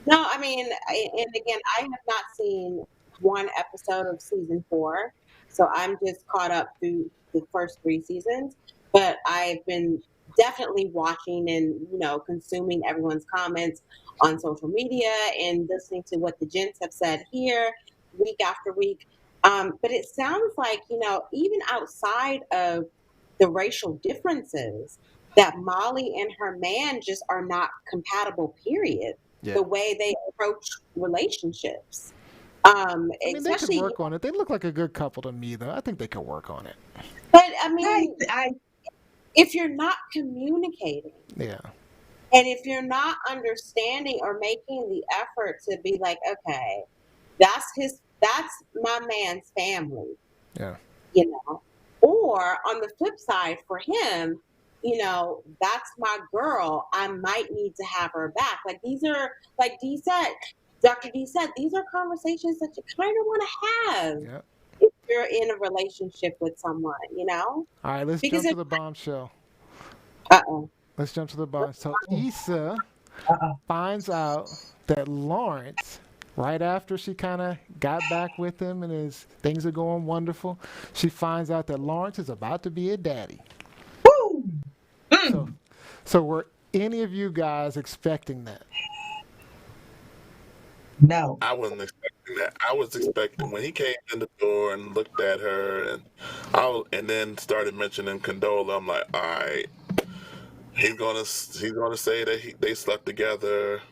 No, I mean, and again, I have not seen one episode of season 4, so I'm just caught up through the first 3 seasons. But I've been definitely watching and consuming everyone's comments on social media and listening to what the gents have said here week after week. But it sounds like even outside of the racial differences, that Molly and her man just are not compatible. Period. Yeah. The way they approach relationships. I mean, they could Especially, work on it. They look like a good couple to me, though. I think they could work on it. but I mean, I if you're not communicating Yeah. and if you're not understanding or making the effort to be like, okay, that's my man's family, Yeah. or on the flip side for him, that's my girl. I might need to have her back. Like these are, like Dr. D said, these are conversations that you kind of want to have Yep. if you're in a relationship with someone, All right, let's Because jump to the bombshell. Uh-oh. Let's jump to the bombshell. So Issa finds out that Lawrence, right after she kind of got back with him and things are going wonderful, she finds out that Lawrence is about to be a daddy. So were any of you guys expecting that? No. I wasn't expecting that. I was expecting when he came in the door and looked at her, and then started mentioning Condola. I'm like, all right, he's gonna say that they slept together,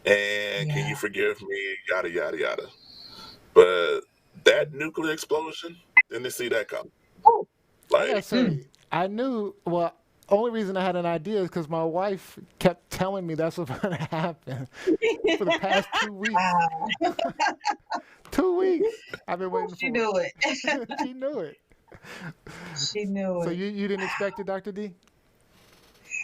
and can you forgive me? Yada yada yada. But that nuclear explosion, didn't see that coming. I gotta say, I knew. Well, only reason I had an idea is because my wife kept telling me that's what's going to happen for the past 2 weeks. 2 weeks. I've been waiting She for knew it. it. She knew it. She knew So it. you didn't expect it, Dr. D?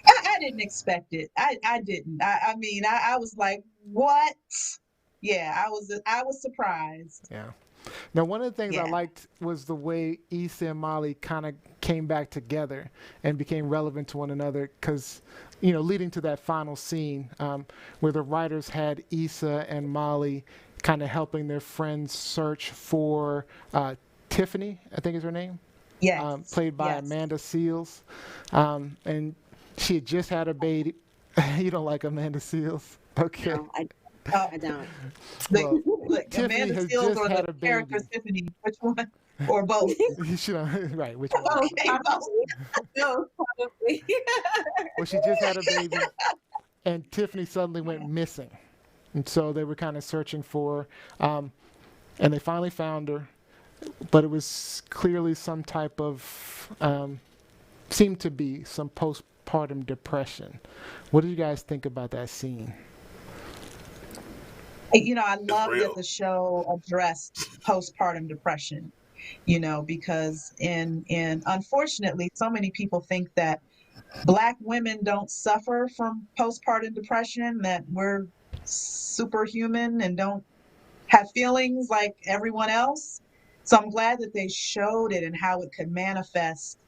I didn't expect it. I didn't. I mean, I was like, what? Yeah, I was surprised. Yeah. Now, one of the things I Yeah. liked was the way Issa and Molly kind of came back together and became relevant to one another because, leading to that final scene where the writers had Issa and Molly kind of helping their friends search for Tiffany, I think is her name. Yes. played by Yes. Amanda Seales, and she had just had a baby. You don't like Amanda Seales? Okay. No, Oh, I don't. look, Well, look, Tiffany Amanda has Seals just or the had a character baby. Tiffany, which one? Or both? You should right. Which one? Okay, both. Probably. No, probably. Well, she just had a baby, and Tiffany suddenly went missing, and so they were kind of searching for, and they finally found her, but it was clearly some type of seemed to be some postpartum depression. What do you guys think about that scene? I It's love that real. the show addressed postpartum depression, because in unfortunately, so many people think that Black women don't suffer from postpartum depression, that we're superhuman and don't have feelings like everyone else. So I'm glad that they showed it and how it could manifest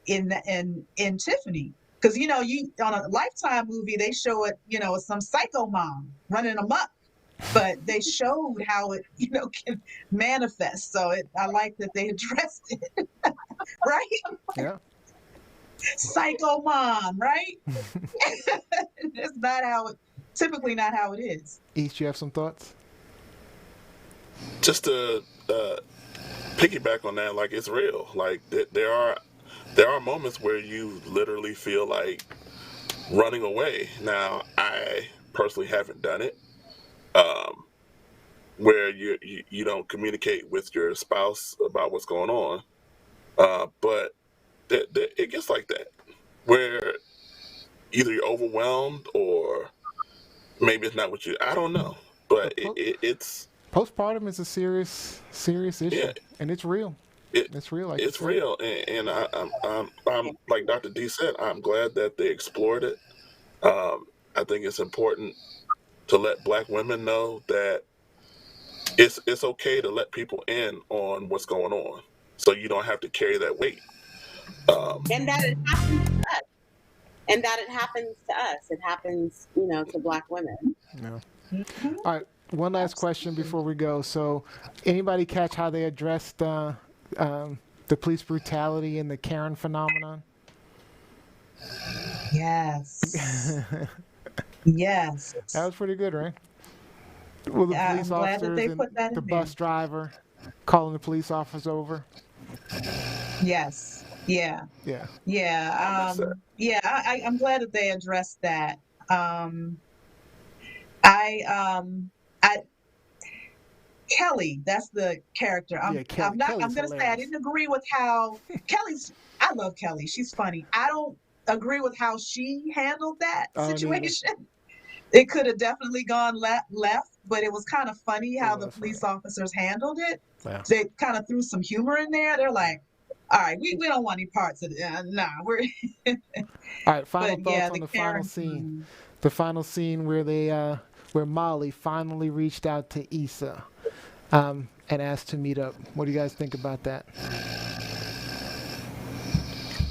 in Tiffany. Because you on a Lifetime movie, they show it, some psycho mom running amok, but they showed how it, can manifest. So I like that they addressed it, right? Yeah. Psycho mom, right? That's not how it, typically not how it is. East, you have some thoughts? Just to piggyback on that, like it's real. Like there are moments where you literally feel like running away. Now, I personally haven't done it, um, where you don't communicate with your spouse about what's going on, but it gets like that, where either you're overwhelmed or maybe it's not what you. I don't know, but But it's postpartum is a serious yeah, issue, and it's real. it It's real, like you it's said. real, and I'm like Dr. D said, I'm glad that they explored it. I think it's important to let Black women know that it's okay to let people in on what's going on, so you don't have to carry that weight. And that it happens to us. And that it happens to us. It happens, to Black women. Yeah. Mhm. All right. One last question Absolutely. before we go. So, anybody catch how they addressed the police brutality and the Karen phenomenon? Yes. That Yes. was pretty good, right? Well, the police I'm glad that officers they and put that the in there. bus driver calling the police officers over. Yes. Yeah. Yeah. I Yeah. miss that. Yeah. I'm glad that they addressed that. I I Kelly, that's the character. Yeah, I'm not I'm Kelly's gonna say I hilarious. didn't agree with how Kelly's I love Kelly. She's funny. I don't agree with how she handled that I don't either. situation. It could have definitely gone left, but it was kind of funny It how the was funny. police officers handled it. Yeah. They kind of threw some humor in there. They're like, all right, we don't want any parts of it. Nah, we're All right. Final but thoughts yeah, on the the final Karen scene. The final scene where where Molly finally reached out to Issa, and asked to meet up. What do you guys think about that?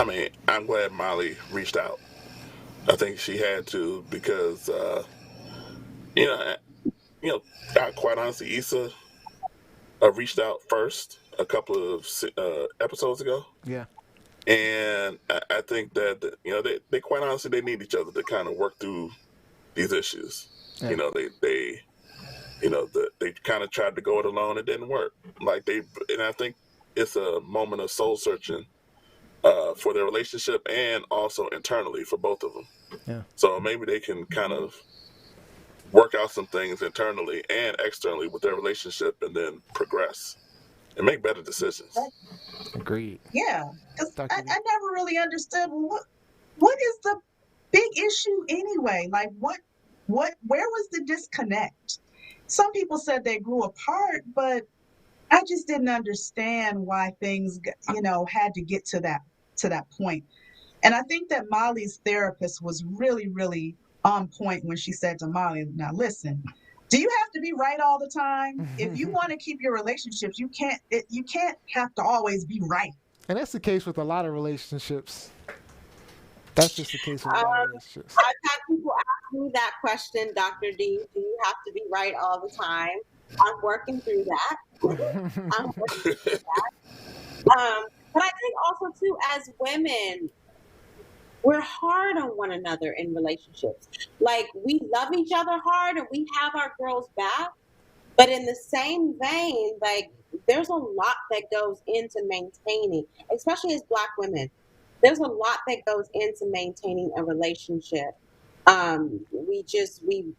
I mean, I'm glad Molly reached out. I think she had to because you know, quite honestly, Issa reached out first a couple of episodes ago, Yeah. and I think that they quite honestly they need each other to kind of work through these issues. Yeah. You know, they kind of tried to go it alone. It didn't work. And I think it's a moment of soul searching for their relationship and also internally for both of them. Yeah. So maybe they can kind of work out some things internally and externally with their relationship, and then progress and make better decisions. Agreed. Yeah, because Dr. D. I never really understood what is the big issue anyway? Like where was the disconnect? Some people said they grew apart, but I just didn't understand why things, had to get to that point. And I think that Molly's therapist was really, really on point when she said to Molly, now listen, do you have to be right all the time? If you want to keep your relationships, you can't have to always be right. And that's the case with a lot of relationships. That's just the case with a lot of Um, relationships. I've had people ask me that question, Dr. D. Do you have to be right all the time? I'm working through that. I'm working through that. But I think also too, as women, we're hard on one another in relationships. Like we love each other hard and we have our girls back. But in the same vein, like there's a lot that goes into maintaining, especially as Black women. There's a lot that goes into maintaining a relationship.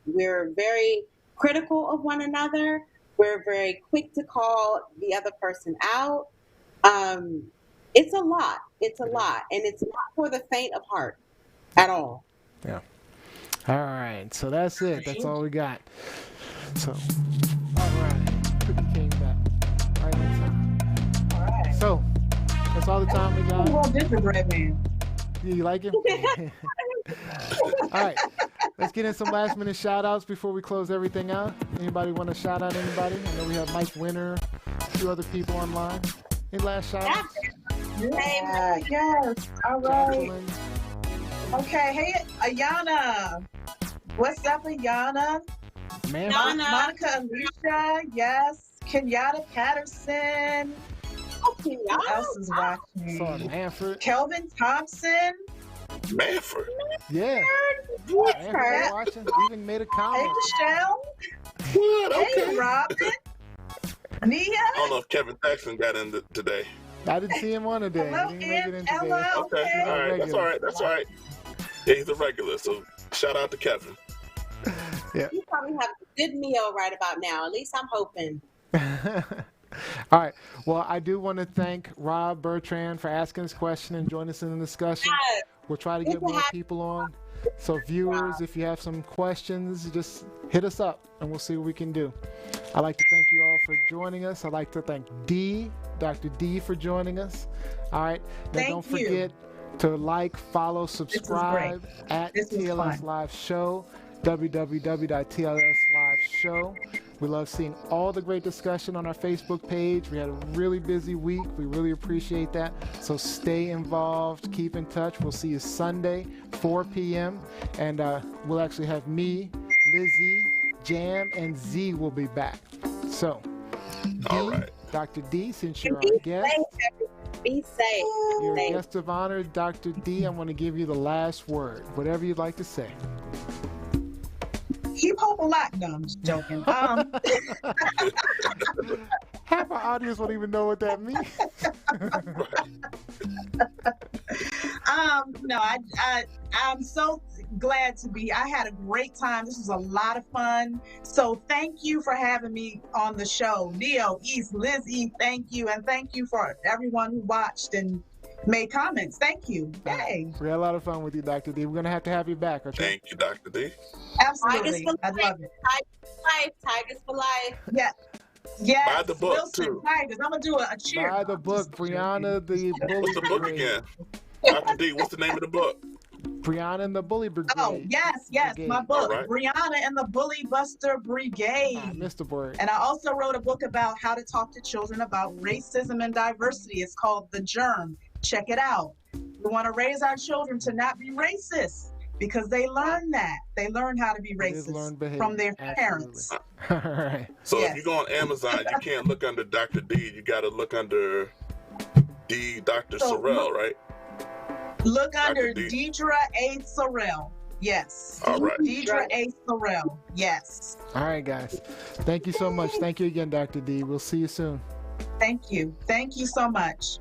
We're very critical of one another. We're very quick to call the other person out. Um, it's a lot. It's a lot, and it's not for the faint of heart at all. Yeah. All right. So that's it. That's all we got. So, all right. Cookie came back. Right on time. All right. So, that's all the time we got. Well, gingerbread man. You like him? All right. Let's get in some last minute shout outs before we close everything out. Anybody want to shout out anybody? I know we have Mike Winter, a few other people online. Any last shout outs? Yeah, yes. All right. Jacqueline. Okay. Hey, Ayana. What's up, Ayana? Man, Monica Alicia. Yes. Kenyatta Patterson. Who else is watching? saw Manford. Kelvin Thompson. Manford. Yeah. What? Manford watching. Even made a Hey, comment. Michelle. What? Hey, Okay. Robin. Nia. I don't know if Kevin Jackson got in today. I didn't see him on today. Hello, He didn't make it in today. Ella. Okay. Okay. All right. That's all right. That's all right. Yeah, he's a regular. So shout out to Kevin. You probably have a good meal right about now. At least I'm hoping. All right. Well, I do want to thank Rob Bertrand for asking this question and joining us in the discussion. Yes. We'll try to get more people on. So viewers, if you have some questions, just hit us up and we'll see what we can do. I'd like to thank you all for joining us. I'd like to thank Dr. D for joining us. All right. Now don't forget to like, follow, subscribe at TLS Live Show, www.TLS Live Show. We love seeing all the great discussion on our Facebook page. We had a really busy week. We really appreciate that. So stay involved. Keep in touch. We'll see you Sunday, 4 p.m. And we'll actually have me, Lizzie, Jam, and Z will be back. So, All right. Dr. D, since you're Be our guest, safe. Be safe. you're a Safe. guest of honor, Dr. D, I'm going to give you the last word. Whatever you'd like to say. Keep hope alive. No, I'm just joking. Half our audience won't even know what that means. No, I'm so glad to be. I had a great time. This was a lot of fun. So thank you for having me on the show. Neo, East, Lizzie, thank you. And thank you for everyone who watched and made comments. Thank you. Yay. We had a lot of fun with you, Dr. D. We're going to have you back, okay? Thank you, Dr. D. Absolutely. I love it. Tigers for life. Yeah. Yes. Buy the book, Wilson too. Tigers. I'm going to do a cheer. Buy the book, Brianna the Bully What's the book Brigade. again? Dr. D, what's the name of the book? Brianna and the Bully Brigade. Oh, yes, Brigade. my book, All right. Brianna and the Bully Buster Brigade. I missed the word. And I also wrote a book about how to talk to children about racism and diversity. It's called The Germ. Check it out. We want to raise our children to not be racist because they learn that. They learn how to be racist from their parents. All right. So Yes. if you go on Amazon, you can't look under Dr. D. You got to look under Dr. So Sorrell, right? Look under D. Deidre A. Sorrell. Yes. All right. Deidre A. Sorrell. Yes. All right, guys. Thank you so much. Thank you again, Dr. D. We'll see you soon. Thank you. Thank you so much.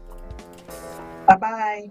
Bye-bye.